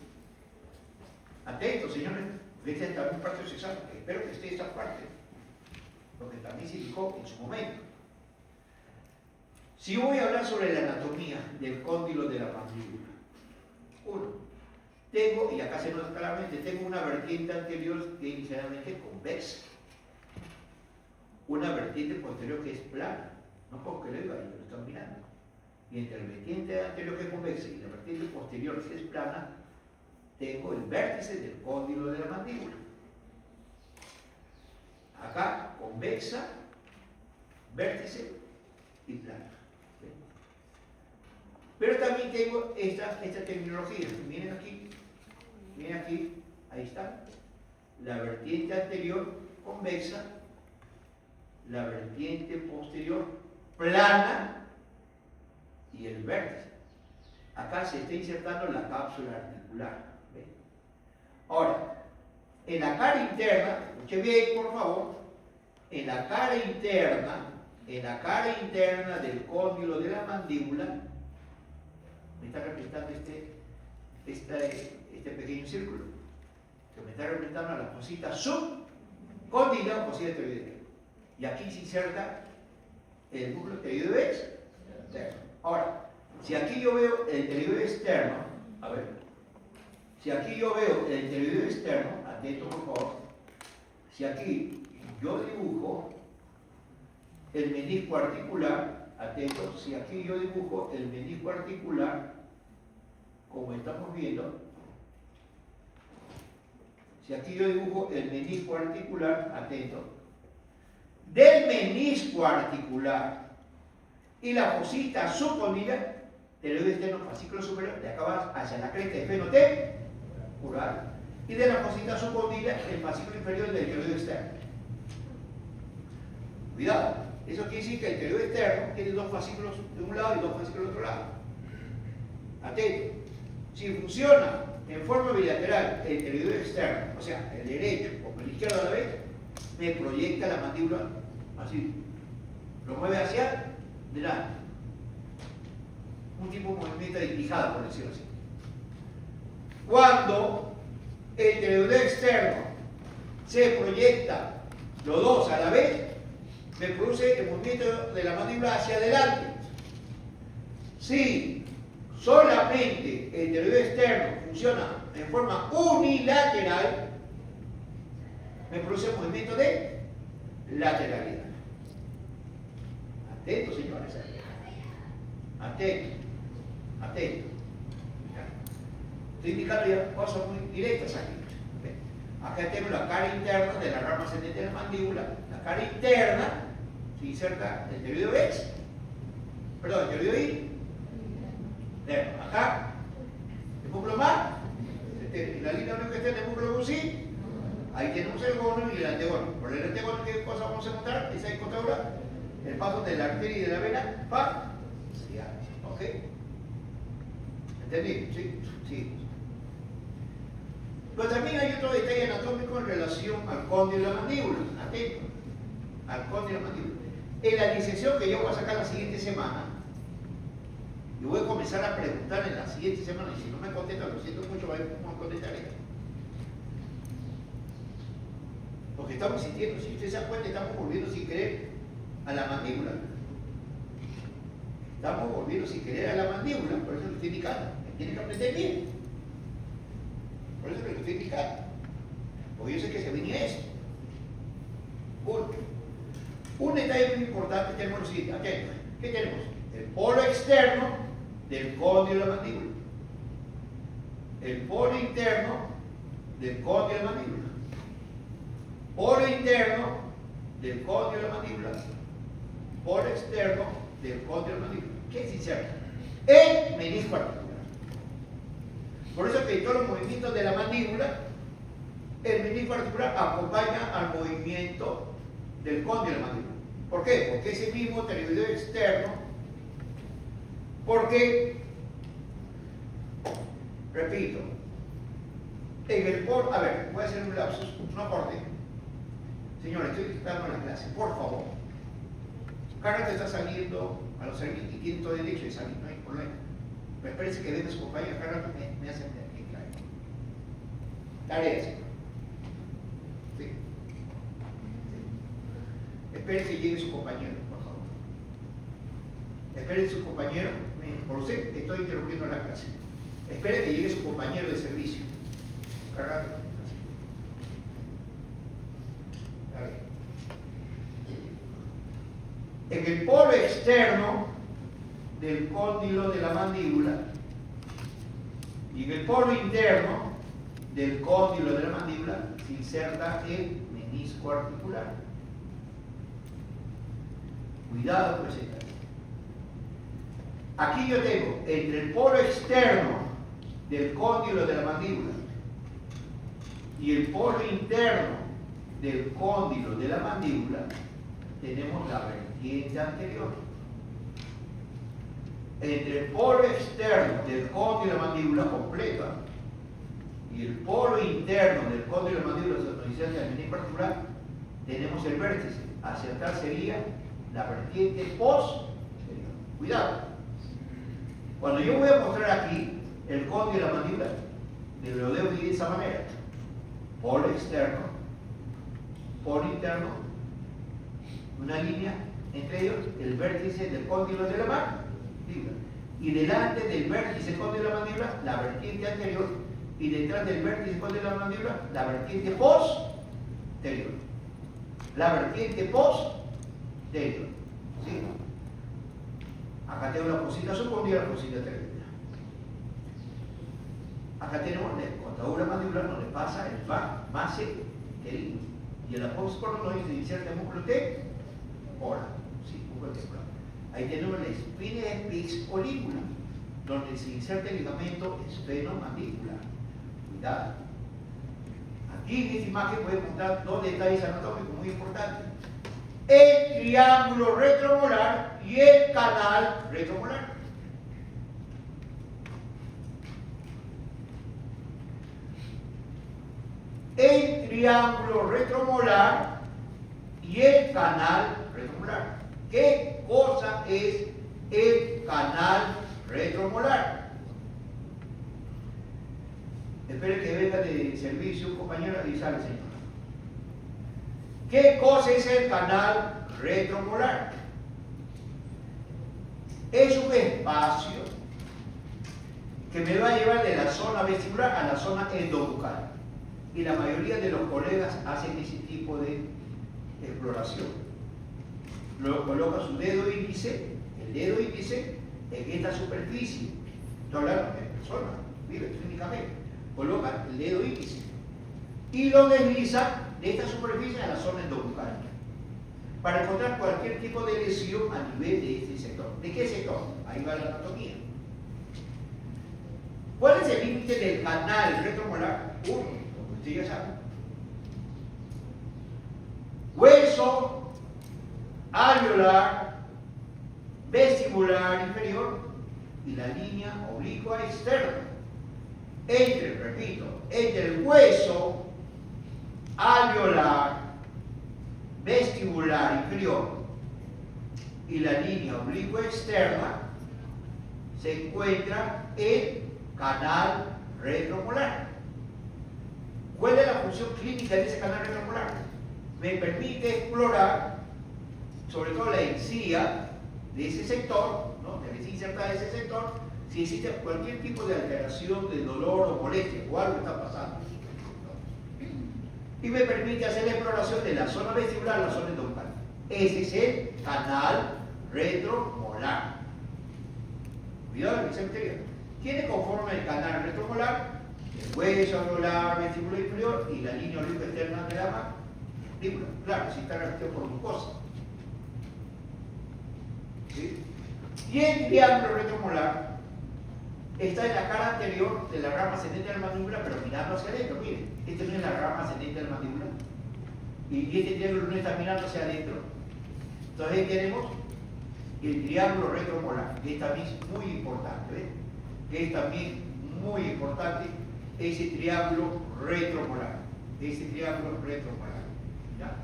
atentos señores, porque esta es también parte de su examen, espero que esté esta parte, porque también se indicó en su momento. Si yo voy a hablar sobre la anatomía del cóndilo de la mandíbula, tengo, y acá se nota claramente, tengo una vertiente anterior que es inicialmente convexa, una vertiente posterior que es plana, no porque lo diga, lo están mirando. Y entre la vertiente anterior que es convexa y la vertiente posterior que es plana, tengo el vértice del cóndilo de la mandíbula. Acá, convexa, vértice y plana. Pero también tengo esta terminología. Miren aquí, ahí está. La vertiente anterior convexa, la vertiente posterior plana y el vértice. Acá se está insertando la cápsula articular. ¿Ven? Ahora, en la cara interna, escuche bien por favor, en la cara interna del cóndilo de la mandíbula, me está representando este pequeño círculo, que me está representando a la fosita subcondila o fosita pteroidea. Y aquí se inserta el núcleo pteroideo externo. Ahora, si aquí yo veo el pteroideo externo, a ver, si aquí yo veo el pteroideo externo, atento por favor, si aquí yo dibujo el menisco articular, atento, si aquí yo dibujo el menisco articular, como estamos viendo, si aquí yo dibujo el menisco articular, atento, del menisco articular y la fosita subcondila, pteroideo externo, fascículo superior, de acá va hacia la cresta esfenotemporal, y de la fosita subcondila, el fascículo inferior del pteroideo externo. Cuidado, eso quiere decir que el pteroideo externo tiene dos fascículos de un lado y dos fascículos del otro lado. Atento, si funciona en forma bilateral el pteroideo externo, o sea, el derecho o el izquierdo a la vez, me proyecta la mandíbula así, lo mueve hacia delante. Un tipo de movimiento de quijada, por decirlo así. Cuando el pteroideo externo se proyecta los dos a la vez, me produce el movimiento de la mandíbula hacia adelante. Si solamente el pteroideo externo funciona en forma unilateral, me produce un movimiento de lateralidad. Atento, señores. Atento. Estoy indicando ya cosas muy directas aquí. Acá tengo la cara interna de la rama ascendente de la mandíbula. La cara interna se inserta el pteroideo el pteroideo acá, el músculo más, en la línea blanca está el músculo bucí. Ahí tenemos el gono y el antegono. Por el antegono, ¿qué cosa vamos a encontrar? Esa encostadura, el paso de la arteria y de la vena facial. ¿Ok? ¿Entendí? Sí. Pero también hay otro detalle anatómico en relación al cóndilo de la mandíbula. Atento. Al cóndilo de la mandíbula. En la disección que yo voy a sacar la siguiente semana, yo voy a comenzar a preguntar en la siguiente semana, y si no me contestan, lo siento mucho, voy a contestar esto. Porque estamos sintiendo, si ustedes se dan cuenta, estamos volviendo sin querer a la mandíbula. Estamos volviendo sin querer a la mandíbula, por eso lo estoy indicando. Tienen que aprender bien. Por eso lo estoy indicando. Porque yo sé que se venía eso. Un detalle muy importante tenemos lo siguiente. Atentos. ¿Qué tenemos? El polo externo del cóndilo de la mandíbula. El polo interno del cóndilo de la mandíbula. Polo interno del cóndilo de la mandíbula. Polo externo del cóndilo de la mandíbula. ¿Qué es inserta? El menisco articular. Por eso que en todos los movimientos de la mandíbula, el menisco articular acompaña al movimiento del cóndilo de la mandíbula. ¿Por qué? Porque ese mismo pteroideo externo, porque, repito, en el polo, a ver, voy a hacer un lapsus, no corte. Señores, estoy dando la clase, por favor. Carlos te está saliendo a los servicios y tiene todo derecho de salir, no hay problema. Pero espérense que venga su compañero, Carlos me hace aquí, claro. Tareas. Sí. Esperen que llegue su compañero, por favor. Esperen su compañero, por usted estoy interrumpiendo la clase. Esperen que llegue su compañero de servicio. Carlos. En el polo externo del cóndilo de la mandíbula y en el polo interno del cóndilo de la mandíbula se inserta el menisco articular. Cuidado con ese detalle. Aquí yo tengo entre el polo externo del cóndilo de la mandíbula y el polo interno del cóndilo de la mandíbula tenemos la vertiente anterior. Entre el polo externo del cóndilo de la mandíbula completa y el polo interno del cóndilo de la mandíbula donde el menisco articular tenemos el vértice. Hacia atrás sería la vertiente posterior. Cuidado. Cuando yo voy a mostrar aquí el cóndilo de la mandíbula, lo debo dividir de esa manera. Polo externo, polo interno, una línea entre ellos, el vértice del cóndilo de la mandíbula. Y delante del vértice del cóndilo de la mandíbula, la vertiente anterior. Y detrás del vértice del cóndilo de la mandíbula, la vertiente posterior. La vertiente posterior. ¿Sí? Acá tengo la fosita superior y la fosita anterior. Acá tenemos la contadura mandibular donde pasa el base querido. Y el apósito coronoide se inserta el músculo temporal. Sí, músculo temporal. Ahí tenemos la espina de spix olícula, donde se inserta el ligamento esfenomandibular. Cuidado. Aquí en esta imagen voy a encontrar dos detalles anatómicos muy importantes. El triángulo retromolar y el canal retromolar. El triángulo retromolar y el canal retromolar. ¿Qué cosa es el canal retromolar? Espere que venga de servicio, compañera, y sale, señor. ¿Qué cosa es el canal retromolar? Es un espacio que me va a llevar de la zona vestibular a la zona endobucal. Y la mayoría de los colegas hacen ese tipo de exploración. Luego coloca su dedo índice, el dedo índice en esta superficie. Estoy hablando de personas, vive clínicamente. Coloca el dedo índice y lo desliza de esta superficie a la zona endobucal para encontrar cualquier tipo de lesión a nivel de este sector. ¿De qué sector? Ahí va la anatomía. ¿Cuál es el límite del canal retromolar? Uno, como usted ya sabe. Hueso alveolar, vestibular inferior y la línea oblicua externa. Repito, entre el hueso alveolar, vestibular inferior y la línea oblicua externa se encuentra el canal retromolar. ¿Cuál es la función clínica de ese canal retromolar? Me permite explorar sobre todo la encía de ese sector, ¿no? De la encía insertada de ese sector, si existe cualquier tipo de alteración de dolor o molestia o algo está pasando. Y me permite hacer la exploración de la zona vestibular a la zona endobucal. Ese es el canal retromolar. Cuidado con esa materia. ¿Quiénes conforman el canal retromolar? El hueso alveolar, vestibular inferior y la línea oblicua externa de la mandíbula. Claro, si está revestido por mucosa. ¿Sí? Y el triángulo retromolar está en la cara anterior de la rama ascendente de la mandíbula, pero mirando hacia adentro. Miren, esta no es la rama ascendente de la mandíbula. Y este triángulo no está mirando hacia adentro. Entonces ahí tenemos el triángulo retromolar, que es también muy importante. ¿Ves? Que es también muy importante ese triángulo retromolar. Ese triángulo retromolar. ¿Ya?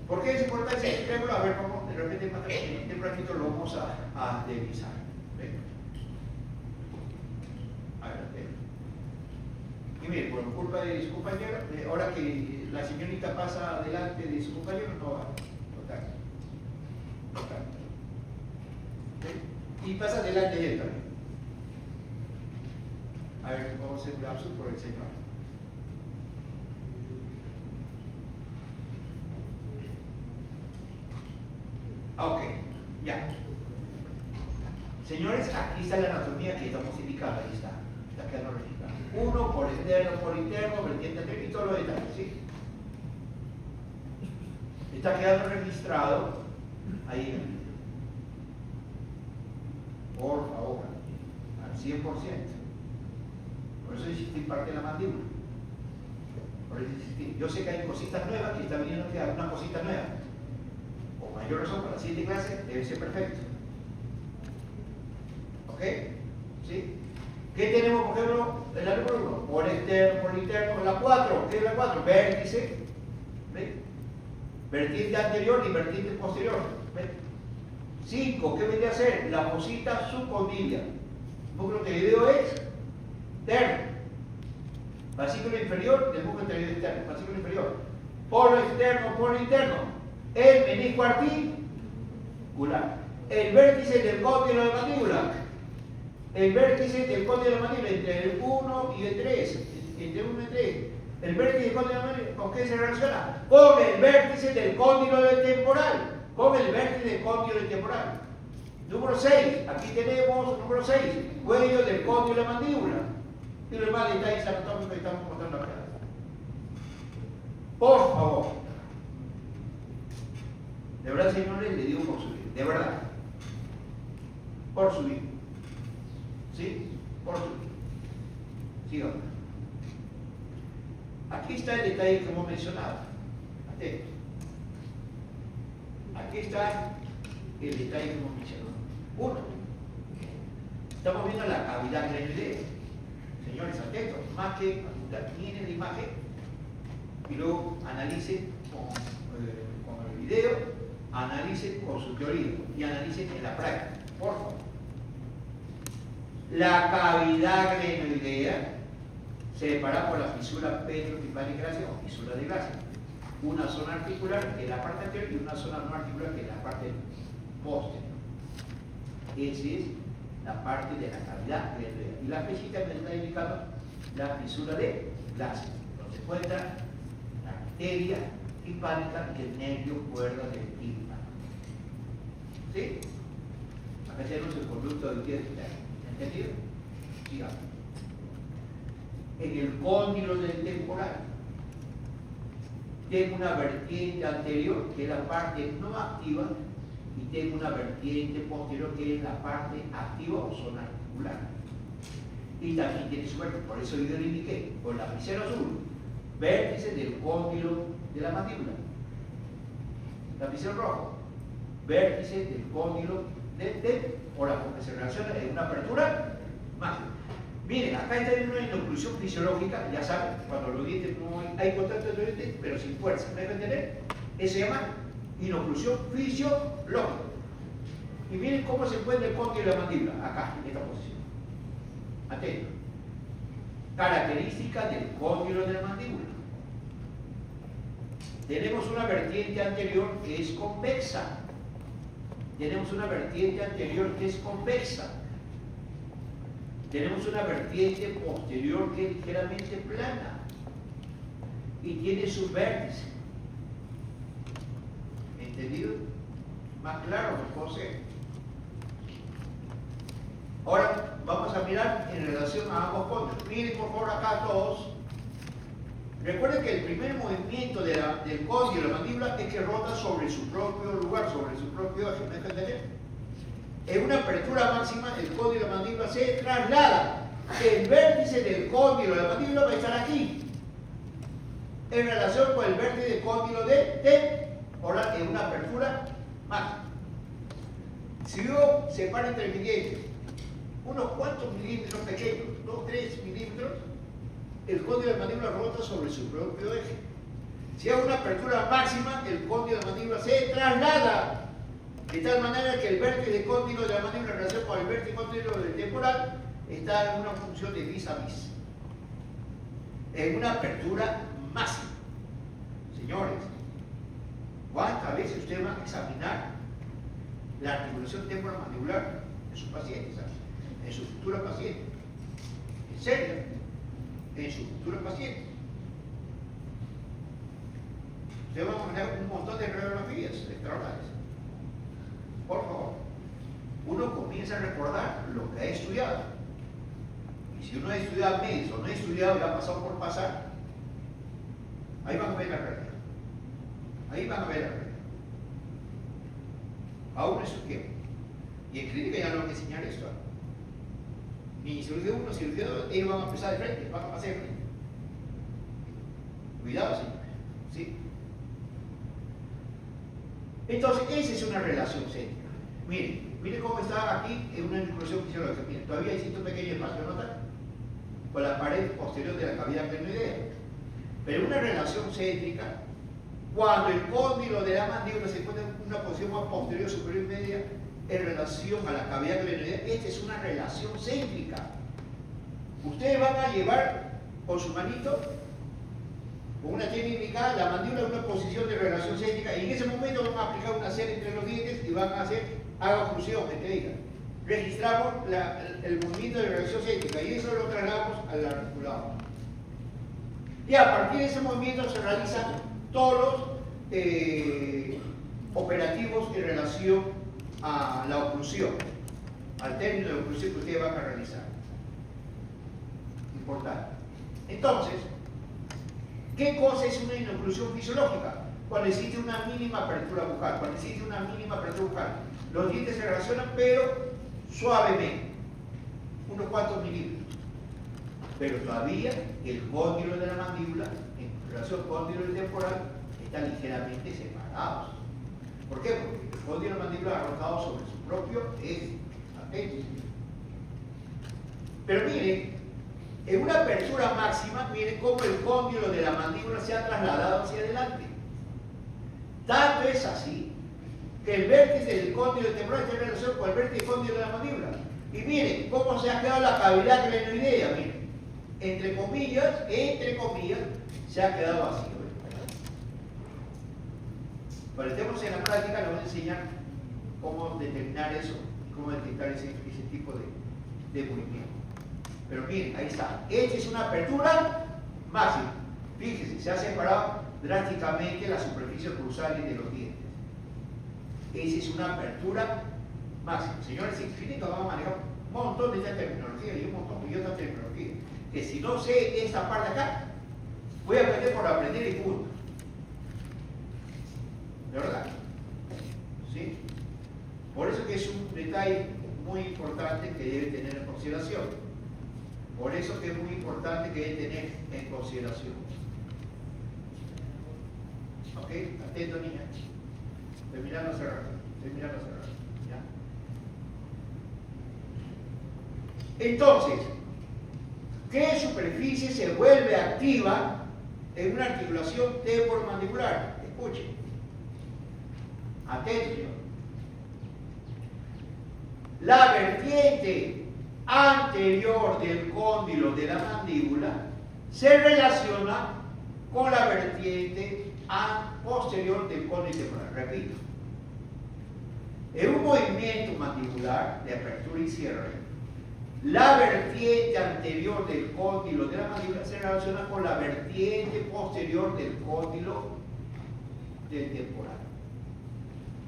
¿Por qué es importante ese triángulo? A ver, vamos, de repente en un ratito lo vamos a revisar. Y mire, por culpa de su compañero, ahora que la señorita pasa delante de su compañero, no va. Total. ¿Sí? Y pasa delante de él también. A ver, vamos a hacer un lapsus por el señor. Ok, ya. Señores, aquí está la anatomía que estamos indicando, ahí está quedando registrada. Uno por interno, vertiente anterior y todos los detalles, ¿sí? Está quedando registrado ahí en el video. Por favor, al 100%. Por eso insistí parte de la mandíbula. Por eso insistí. Yo sé que hay cositas nuevas, que está viniendo que hay una cosita nueva. Con mayor razón, para la siguiente clase debe ser perfecto. ¿Ok? ¿Sí? ¿Qué tenemos, por ejemplo, en la número 1? Por externo, por interno. La 4, ¿qué es la 4? Vértice. ¿Ve? Vertiente anterior y vertiente posterior. ¿Ve? 5, ¿qué vendría a ser? La fosita subcondiliar. Núcleo pterideo externo. Fascículo inferior del músculo pterideo externo. Fascículo inferior. Polo externo, polo interno. El menisco articular. El vértice del cóndilo de la mandíbula. El vértice del cóndilo de la mandíbula entre el 1 y el 3. Entre 1 y el 3. El vértice del cóndilo de la mandíbula, ¿con qué se relaciona? Con el vértice del cóndilo del temporal. Con el vértice del cóndilo del temporal. Número 6. Aquí tenemos, número 6. Cuello del cóndilo de la mandíbula. Y los demás detalles anatómicos que estamos mostrando acá. Por favor. De verdad, señores, le digo por su vida. De verdad. Por su vida. ¿Sí? Por su vida. Sigamos. Aquí está el detalle que hemos mencionado. Atento. Aquí está el detalle que hemos mencionado. 1. Estamos viendo la cavidad granular. Señores, atentos. Más que tienen la imagen y luego analicen con el video, analicen con su teoría y analicen en la práctica. Por favor. La cavidad glenoidea se separa por la fisura petrotipánica gracia o fisura de gracia. Una zona articular que es la parte anterior y una zona no articular que es la parte posterior. Esa es la parte de la cavidad glenoidea. Y la flechita me está indicando la fisura de gracia, donde se encuentra la arteria timpánica y el nervio cuerda del tímpano. ¿Sí? Acá tenemos el conducto auditivo externo. ¿Entendido? Sigamos. En el cóndilo del temporal tengo una vertiente anterior que es la parte no activa y tengo una vertiente posterior que es la parte activa o zona articular. Y también tiene su vértice, por eso yo le indiqué con lapicero azul, vértice del cóndilo de la mandíbula. Lapicero rojo, vértice del cóndilo del temporal, porque se relaciona en una apertura máxima. Miren, acá está en una inoclusión fisiológica, ya saben, cuando los dientes no hay contacto entre los dientes, pero sin fuerza, ¿me deben entender? Eso se llama inoclusión fisiológica. Y miren cómo se encuentra el cóndilo de la mandíbula, acá, en esta posición. Atento. Características del cóndilo de la mandíbula. Tenemos una vertiente anterior que es convexa. Tenemos una vertiente anterior que es convexa. Tenemos una vertiente posterior que es ligeramente plana y tiene su vértice. ¿Entendido? Más claro, José. Ahora vamos a mirar en relación a ambos cóndilos. Miren por favor acá todos. Recuerden que el primer movimiento del cóndilo de la mandíbula es que rota sobre su propio lugar, sobre su propio eje. ¿Me entendés? En una apertura máxima, el cóndilo de la mandíbula se traslada. El vértice del cóndilo de la mandíbula va a estar aquí, en relación con el vértice del cóndilo de temporal en una apertura máxima. Si yo separo entre mis dientes unos cuantos milímetros pequeños, 2-3 milímetros, el cóndilo de la mandíbula rota sobre su propio eje. Si hago una apertura máxima, el cóndilo de la mandíbula se traslada. De tal manera que el vértice del cóndilo de la mandíbula en relación con el vértice cóndilo del temporal está en una función de vis a vis. En una apertura máxima. Señores, ¿cuántas veces ustedes van a examinar la articulación temporomandibular de sus pacientes? En su futura paciente. ¿En serio? En su futura paciente. Ustedes van a manejar un montón de radiografías extraordinarias. Por favor, uno comienza a recordar lo que ha estudiado. Y si uno ha estudiado médico, no ha estudiado y ha pasado por pasar, ahí van a ver la realidad. Ahí van a ver la realidad. Aún es su tiempo. Y en clínica ya no van a enseñar esto. Ni cirugía 1, cirugía 2, ellos van a empezar de frente, van a pasar de frente. Cuidado, señores. ¿Sí? Entonces, esa es una relación céntrica. Miren cómo está aquí en una inclusión fisiológica. Miren, todavía existe un pequeño espacio, ¿nota? Con la pared posterior de la cavidad glenoidea. Pero una relación céntrica, cuando el cóndilo de la mandíbula se encuentra en una posición más posterior, superior y media, en relación a la cavidad glenoidea, esta es una relación céntrica. Ustedes van a llevar con su manito, con una técnica indicada, la mandíbula en una posición de relación céntrica, y en ese momento van a aplicar una serie entre los dientes y van a hacer oclusión, entre ellas. Registramos el movimiento de relación céntrica y eso lo trasladamos al articulado. Y a partir de ese movimiento se realizan todos los operativos en relación a la oclusión, al término de oclusión que ustedes van a realizar. Importante. Entonces, ¿qué cosa es una inoclusión fisiológica? Cuando existe una mínima apertura bucal. Cuando existe una mínima apertura bucal, los dientes se relacionan, pero suavemente, unos cuantos milímetros. Pero todavía el cóndilo de la mandíbula, en relación cóndilo y temporal, están ligeramente separados. ¿Por qué? Porque el cóndilo de la mandíbula ha rotado sobre su propio eje. ¿Okay? Pero miren, en una apertura máxima, miren cómo el cóndilo de la mandíbula se ha trasladado hacia adelante. Tanto es así que el vértice del cóndilo temporal está en relación con el vértice del cóndilo de la mandíbula. Y miren cómo se ha quedado la cavidad glenoidea, miren. Entre comillas, se ha quedado vacío. Cuando estemos en la práctica, les voy a enseñar cómo determinar eso, cómo detectar ese tipo de movimiento. Pero miren, ahí está. Esta es una apertura máxima. Fíjense, se ha separado drásticamente las superficies cruzales de los dientes. Esa es una apertura máxima. Señores, en clínica vamos a manejar un montón de esta terminología y un montón de otras terminologías. Que si no sé esta parte acá, voy a aprender por aprender y punto. ¿De verdad? ¿Sí? Por eso que es un detalle muy importante que debe tener en consideración. Por eso que es muy importante que debe tener en consideración. ¿Ok? Atento, niña. Terminando a cerrar. ¿Ya? Entonces, ¿qué superficie se vuelve activa en una articulación temporomandibular? Escuchen. Atención. La vertiente anterior del cóndilo de la mandíbula se relaciona con la vertiente posterior del cóndilo temporal. Repito. En un movimiento mandibular de apertura y cierre, la vertiente anterior del cóndilo de la mandíbula se relaciona con la vertiente posterior del cóndilo del temporal.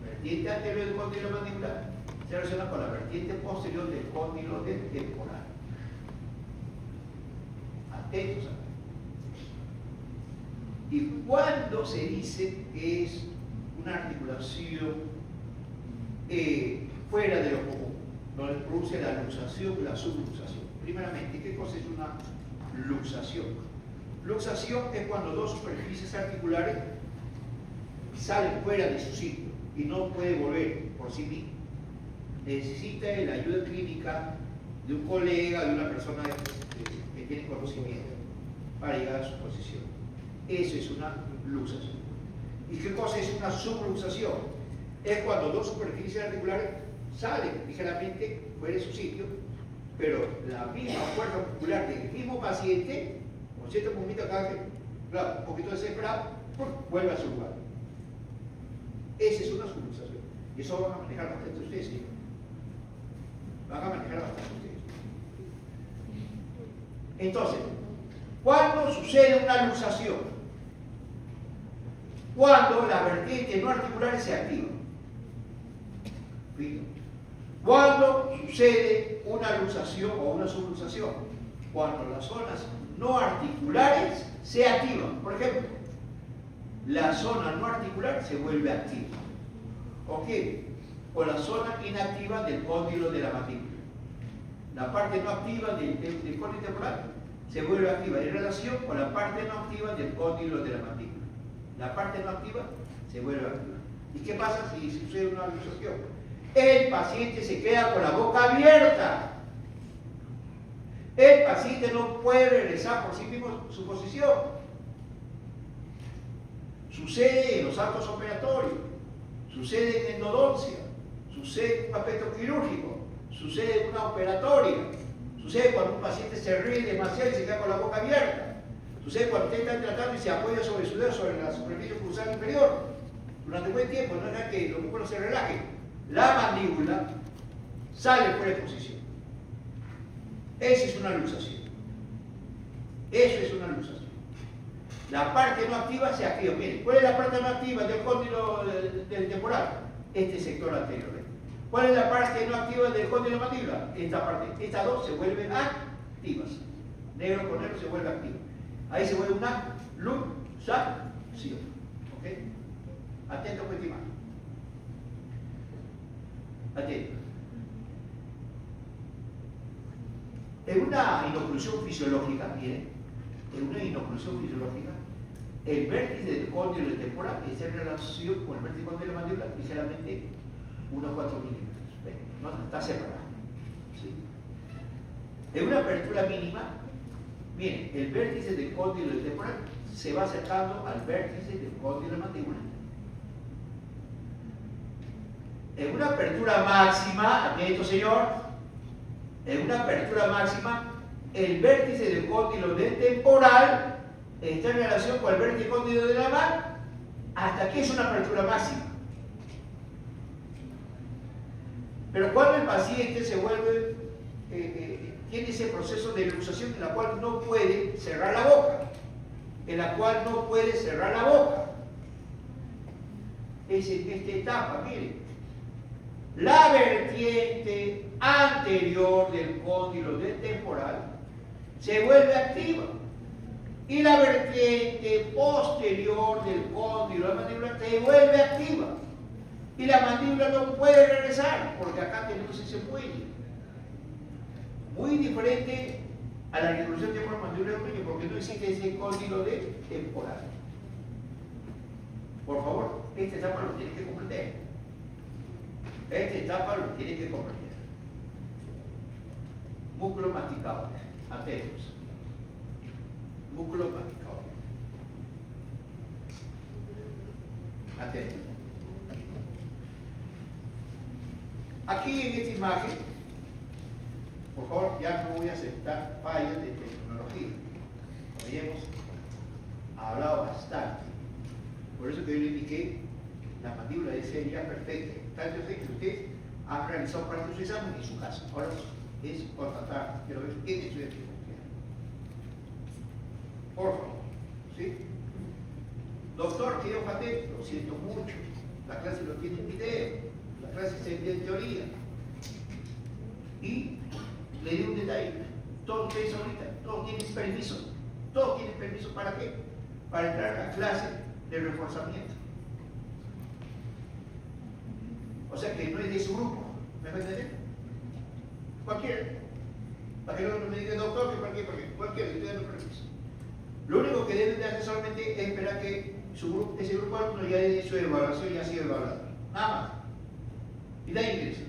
Vertiente anterior del cóndilo de la mandíbula se relaciona con la vertiente posterior del cóndilo del temporal. Atentos a esto. Y cuando se dice que es una articulación fuera de lo común, donde produce la luxación y la subluxación. Primeramente, ¿qué cosa es una luxación? Luxación es cuando dos superficies articulares salen fuera de su sitio y no puede volver por sí mismo. Necesita la ayuda clínica de un colega, de una persona que tiene conocimiento para llegar a su posición. Eso es una luxación. ¿Y qué cosa es una subluxación? Es cuando dos superficies articulares salen ligeramente fuera de su sitio, pero la misma fuerza muscular del mismo paciente, con cierto movimiento acá, claro, un poquito desesperado, vuelve a su lugar. Esa es una subluxación. Y eso van a manejar bastante ustedes, ¿sí? Van a manejar bastante ustedes. Entonces, ¿cuándo sucede una luxación? Cuando la vertiente no articular se activa. Cuando sucede una luxación o una subluxación, cuando las zonas no articulares se activan. Por ejemplo, la zona no articular se vuelve activa. ¿Ok? O la zona inactiva del cóndilo de la mandíbula. La parte no activa del cóndilo temporal se vuelve activa en relación con la parte no activa del cóndilo de la mandíbula. La parte no activa se vuelve activa. ¿Y qué pasa si sucede una luxación? El paciente se queda con la boca abierta. El paciente no puede regresar por sí mismo su posición. Sucede en los actos operatorios, sucede en endodoncia, sucede en un aspecto quirúrgico, sucede en una operatoria, sucede cuando un paciente se ríe demasiado y se queda con la boca abierta, sucede cuando usted está tratando y se apoya sobre su dedo sobre la superficie cruzada inferior. Durante buen tiempo, no deja que los músculos se relajen. La mandíbula sale fuera de posición. Esa es una luxación. Eso es una luxación. La parte no activa se activa. Miren, ¿cuál es la parte no activa del cóndilo del temporal? Este sector anterior. ¿Cuál es la parte no activa del cóndilo mandíbula? Esta parte. Estas dos se vuelven activas. Negro con negro se vuelve activo. Ahí se vuelve una luxación. ¿Ok? Atento con esta imagen. Atento. En una inoclusión fisiológica, miren, en una inoclusión fisiológica, el vértice del cóndilo temporal está en relación con el vértice del cóndilo mandíbula ligeramente unos 4 milímetros. ¿No? Está separado. ¿Sí? En una apertura mínima, miren, el vértice del cóndilo temporal se va acercando al vértice del cóndilo mandíbula. En una apertura máxima, atento señor, en una apertura máxima, el vértice del cóndilo temporal está en relación con el vértice del cóndilo de la mano. Hasta aquí es una apertura máxima. Pero cuando el paciente se vuelve, tiene ese proceso de luxación en la cual no puede cerrar la boca, en la cual no puede cerrar la boca, es en esta etapa, miren. La vertiente anterior del cóndilo temporal se vuelve activa y la vertiente posterior del cóndilo de la mandíbula se vuelve activa y la mandíbula no puede regresar porque acá tenemos ese muelle muy diferente a la resolución temporal mandibular porque no existe ese cóndilo temporal. Por favor, esta etapa lo tiene que comprender. Esta etapa lo tiene que comprender. Músculo masticado. Atentos. Músculo masticado. Atentos. Aquí en esta imagen, por favor, ya no voy a aceptar fallas de tecnología. Hoy hemos hablado bastante. Por eso que yo le indiqué, la mandíbula sería perfecta. Tanto es que usted ha realizado parte de su examen en su casa. Ahora es constatar, quiero ver quién estudia tecnología. Por favor, ¿sí? Doctor, que yo paté, lo siento mucho. La clase lo tiene en video, la clase se envía en teoría. Y le di un detalle. Todos ustedes ahorita, todos tienen permiso. Todos tienen permiso ¿para qué? Para entrar a la clase de reforzamiento. O sea que no es de su grupo, ¿me va a entender? Cualquiera. Para que no me diga doctor, que para qué, cualquiera, que tenga permiso. Lo único que deben de hacer solamente es esperar que ese grupo de alumnos ya dé su evaluación y ha sido evaluado. Nada más. Y da ingresa.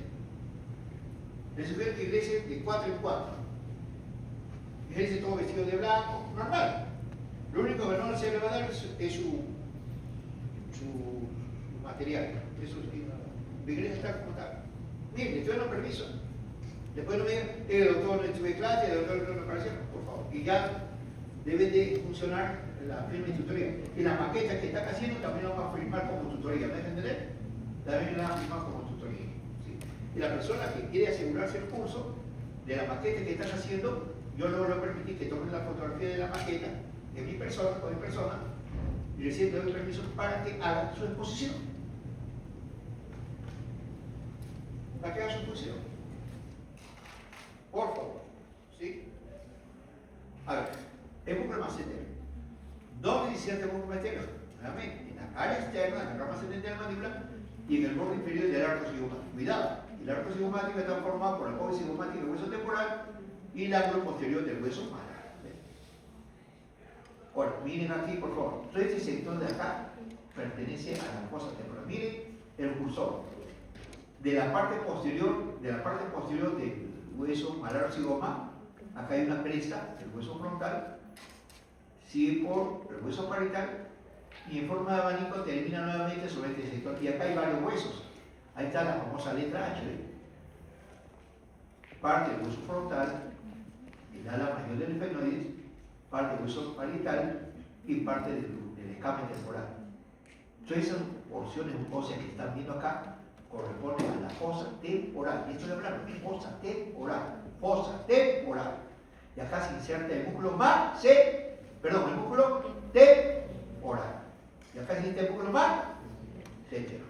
Les sugiero que ingrese de 4 en 4. Ingrese todo vestido de blanco, normal. Lo único que no se le va a dar es su material. Eso la iglesia está como tal. Miren, le estoy dando permiso. Después no me digan, doctor, no estuve en clase, doctor, no me pareció, por favor. Y ya debe de funcionar la firma de tutoría. Y la maqueta que están haciendo también la vamos a firmar como tutoría, ¿me dejan entender? También la vamos a firmar como tutoría. ¿Sí? Y la persona que quiere asegurarse el curso de la maqueta que están haciendo, yo no le voy a permitir que tomen la fotografía de la maqueta de mi persona, con mi persona, y recién le doy permiso para que haga su exposición. Para que haga su exposición. Por favor. ¿Sí? A ver, el músculo macetero. ¿Dónde se inserta el músculo macetero? Nuevamente, en la cara externa, en la rama ascendente de la mandíbula y en el borde inferior del arco cigomático. Cuidado, el arco cigomático está formado por el borde cigomático del hueso temporal y el ángulo posterior del hueso malar. Ahora, miren aquí, por favor. Todo este sector de acá pertenece a la fosa temporal. Miren el cursor. De la parte posterior del hueso malar zigoma, acá hay una cresta del hueso frontal, sigue por el hueso parietal y en forma de abanico termina nuevamente sobre este sector. Y acá hay varios huesos. Ahí está la famosa letra H. Parte del hueso frontal, el ala mayor del efeminoides, parte del hueso parietal y parte del escape temporal. Todas esas porciones óseas que están viendo acá corresponden a la fosa temporal. Y esto de hablar, fosa temporal. Y acá se inserta el músculo el músculo temporal. Y acá se inserta el músculo macetero.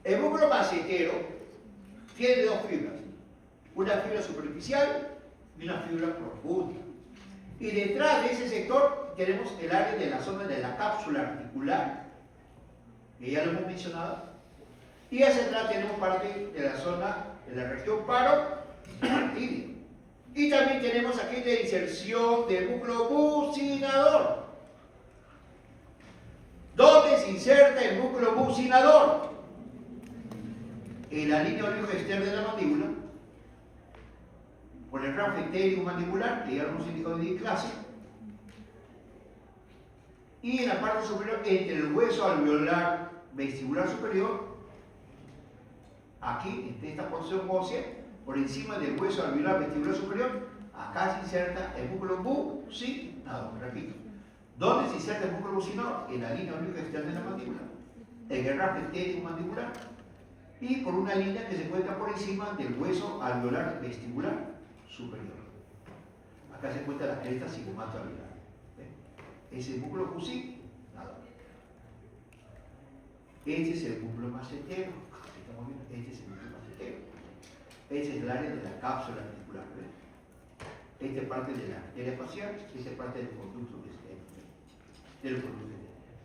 El músculo macetero tiene dos fibras. Una fibra superficial y una fibra profunda. Y detrás de ese sector tenemos el área de la zona de la cápsula articular, que ya lo hemos mencionado, y hacia atrás tenemos parte de la zona de la región parotídea. Y también tenemos aquí la inserción del músculo bucinador. ¿Dónde se inserta el músculo bucinador? En la línea obliqua externa de la mandíbula, por el rango mandibular, que ya lo hemos indicado en clase, y en la parte superior, entre el hueso alveolar vestibular superior, aquí, entre esta porción ósea, por encima del hueso alveolar vestibular superior, acá se inserta el músculo bucinador. Repito, ¿dónde se inserta el músculo bucinador? En la línea obliqua externa de la mandíbula, en el rango mandibular, y por una línea que se encuentra por encima del hueso alveolar vestibular superior. Acá se encuentra la cresta cigomato-alveolar. Ese es el músculo bucinador. Este es el músculo macetero. Este es el músculo macetero. Este es el área de la cápsula articular. Esta es parte de la arteria facial, esta es parte del conducto externo.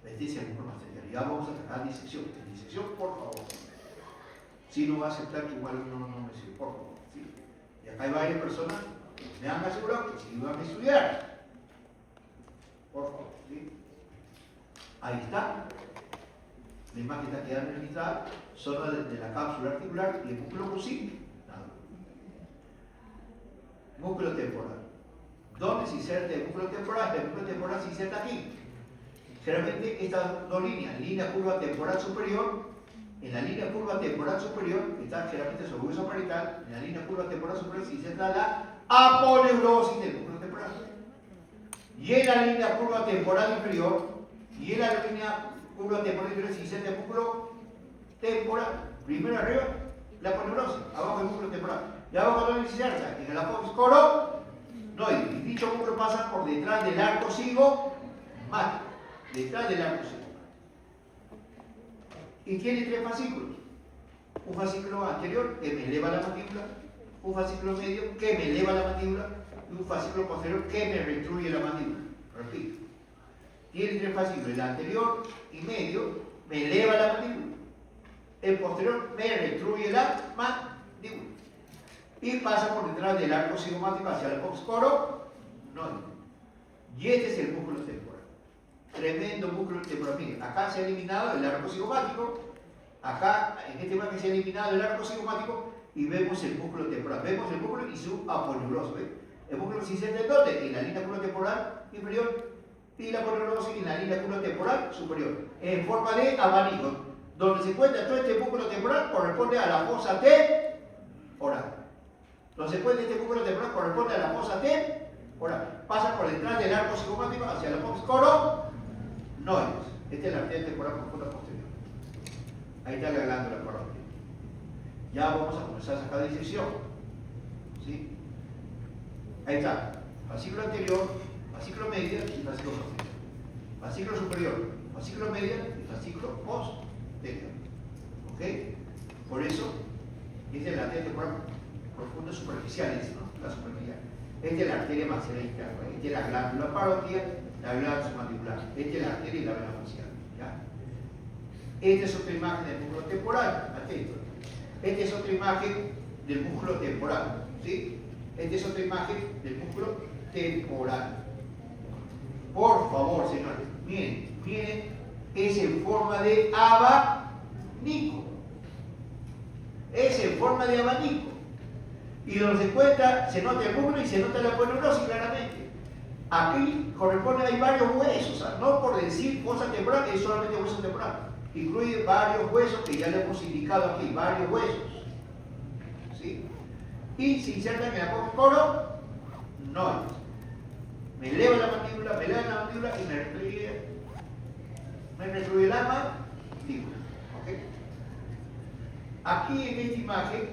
Este es el músculo macetero. Ya vamos a tratar disección. Disección, por favor. Si no va a aceptar que igual no me sirve, por favor. ¿Sí? Y acá hay varias personas que me han asegurado que sí iban a estudiar. Por favor, ¿sí? Ahí está. La imagen está quedando registrada, zona de la cápsula articular y el músculo bucinador. Músculo temporal. ¿Dónde se inserta el músculo temporal? El músculo temporal se inserta aquí. Generalmente estas dos líneas, línea curva temporal superior, en la línea curva temporal superior, que está generalmente sobre el hueso parietal, en la línea curva temporal superior se inserta la aponeurosis del músculo temporal. Y en la línea curva temporal inferior, y en la línea curva temporal inferior se inserta el músculo temporal. Primero arriba, la aponeurosis, abajo el músculo temporal. Y abajo donde se inserta, en el apófisis coronoide. Y dicho músculo pasa por detrás del arco cigomático. Detrás del arco cigomático. Y tiene tres fascículos. Un fascículo anterior que me eleva la mandíbula, un fascículo medio que me eleva la mandíbula y un fascículo posterior que me retruye la mandíbula. Repito. Tiene tres fascículos. El anterior y medio me eleva la mandíbula. El posterior me retruye la mandíbula. Y pasa por detrás del arco cigomático hacia el apófisis coronoide. Y este es el músculo temporal. Tremendo músculo temporal. Miren, acá se ha eliminado el arco cigomático. Acá, en este imagen se ha eliminado el arco cigomático y vemos el músculo temporal. Vemos el músculo y su aponeurosis. El músculo se inserta en ¿dónde? En la línea curva temporal inferior y la aponeurosis en la línea curva temporal superior. En forma de abanico. Donde se encuentra todo este músculo temporal corresponde a la fosa temporal. Donde se encuentra este músculo temporal corresponde a la fosa temporal. Pasa por detrás del arco cigomático hacia el apófisis coronoide. Esta es la arteria temporal profunda posterior. Ahí está la glándula parótida. Ya vamos a comenzar a sacar disección. ¿Sí? Ahí está. Fascículo anterior, fascículo media y fascículo posterior. Fascículo superior, fascículo media y fascículo posterior. ¿Ok? Por eso, esta es la arteria temporal profunda superficial, ¿no? La superficial. Esta es la arteria maxilar interna, esta es la glándula parótida, la glándula submandibular, esta es la arteria y la vena facial. ¿Ya? Esta es otra imagen del músculo temporal, atento. Esta es otra imagen del músculo temporal, ¿sí? Esta es otra imagen del músculo temporal. Por favor, señores, miren, es en forma de abanico. Es en forma de abanico. Y donde se encuentra, se nota el músculo y se nota la polinucleosis claramente. Aquí corresponde, hay varios huesos, o sea, no por decir cosa temporal, es solamente hueso temporal. Incluye varios huesos que ya le hemos indicado aquí, varios huesos. ¿Sí? Y se inserta en el apócoro, no. Me eleva la mandíbula, y me retruye la mandíbula. ¿Okay? Aquí en esta imagen,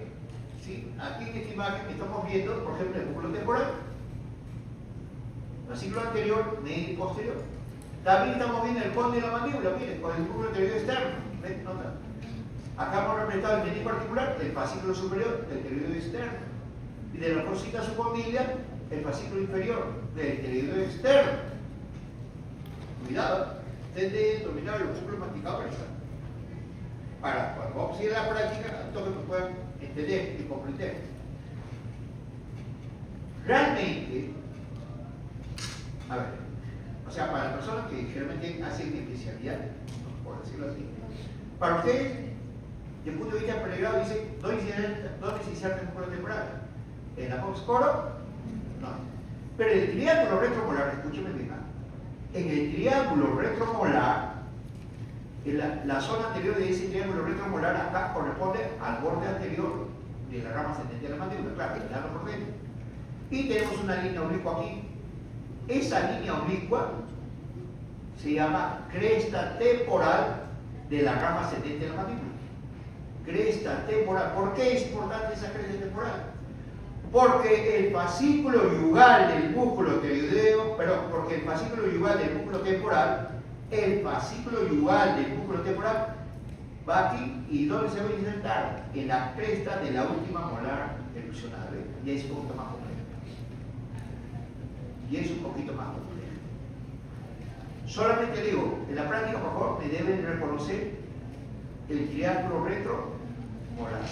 ¿sí? Aquí en esta imagen estamos viendo, por ejemplo, el músculo temporal, fascículo anterior, medio y posterior. También estamos viendo el fondo de la mandíbula, miren, con el músculo pterigoideo externo. ¿Ven? Nota. Acá hemos representado el medio particular, el fascículo superior del pterigoideo externo. Y de la fosáea subcondylia, el fascículo inferior del pterigoideo externo. Cuidado, ustedes deben dominar el músculo masticador. Para cuando vamos a ir a la práctica, tanto que me puedan entender y comprender. Realmente, a ver, o sea, para las personas que generalmente hacen especialidad, por decirlo así, para ustedes, desde el punto de vista pregrado, dicen, ¿dónde se inserta el músculo temporal? ¿En la apócoro? No. Pero el triángulo retromolar, escúcheme bien, en el triángulo retromolar, en la zona anterior de ese triángulo retromolar acá corresponde al borde anterior de la rama ascendente de la mandíbula, claro, mirando por dentro. Y tenemos una línea oblicua aquí. Esa línea oblicua se llama cresta temporal de la rama ascendente de la mandíbula. Cresta temporal. ¿Por qué es importante esa cresta temporal? Porque el fascículo yugal del músculo pterigoideo, porque el fascículo yugal del músculo temporal, va aquí y ¿dónde se va a insertar? En la cresta de la última molar erupcional. Y es un poquito más complejo. Solamente digo, en la práctica, por favor, me deben reconocer el triángulo retromolar.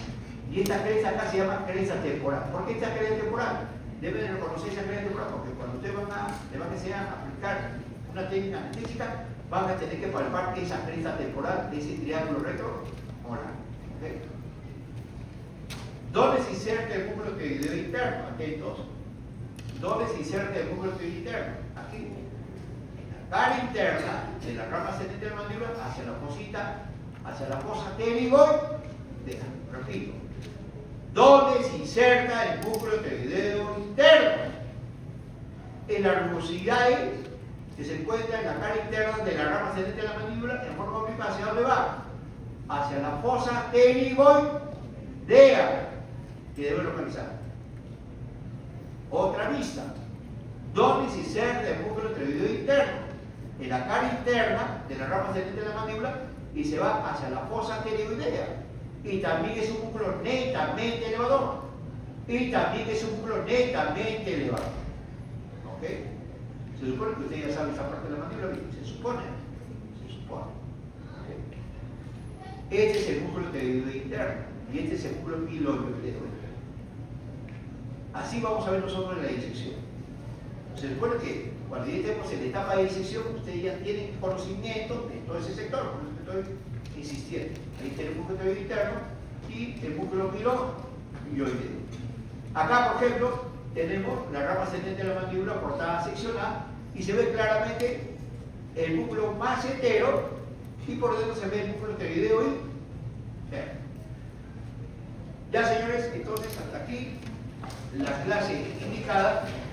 Y esta cresta acá se llama cresta temporal. ¿Por qué esta cresta temporal? Deben reconocer esa cresta temporal porque cuando ustedes van a desear aplicar una técnica anestésica, van a tener que palpar esa cresta temporal de ese triángulo retromolar. ¿Okay? ¿Dónde se inserta el músculo pterigoideo interno? Atentos. ¿Dónde se inserta el músculo pterigoideo interno? Aquí. En la cara interna de la rama ascendente de la mandíbula hacia la fosa pterigoidea. Repito. ¿Dónde se inserta el músculo pterigoideo interno? En la rugosidad que se encuentra en la cara interna de la rama ascendente de la mandíbula, en forma oblicua, ¿hacia dónde va? Hacia la fosa pterigoidea, que debe localizar. Otra vista. ¿Dónde se inserta el músculo pterigoideo interno? En la cara interna de la rama ascendente de la mandíbula y se va hacia la fosa pterigoidea. Y también es un músculo netamente elevador. ¿Ok? Se supone que usted ya sabe esa parte de la mandíbula, se supone. ¿Okay? Este es el músculo pterigoideo interno y este es el músculo piloideo. Así vamos a ver nosotros en la disección. Se supone que cuando ya estemos en la etapa de disección, ustedes ya tienen conocimiento de todo ese sector, por eso que estoy insistiendo. Ahí tiene el músculo pterigoideo interno y el músculo piloideo. Acá, por ejemplo, tenemos la rama ascendente de la mandíbula cortada seccional y se ve claramente el músculo macetero y por dentro se ve el músculo pterigoideo interno. Ya, señores, entonces hasta aquí la clase indicada.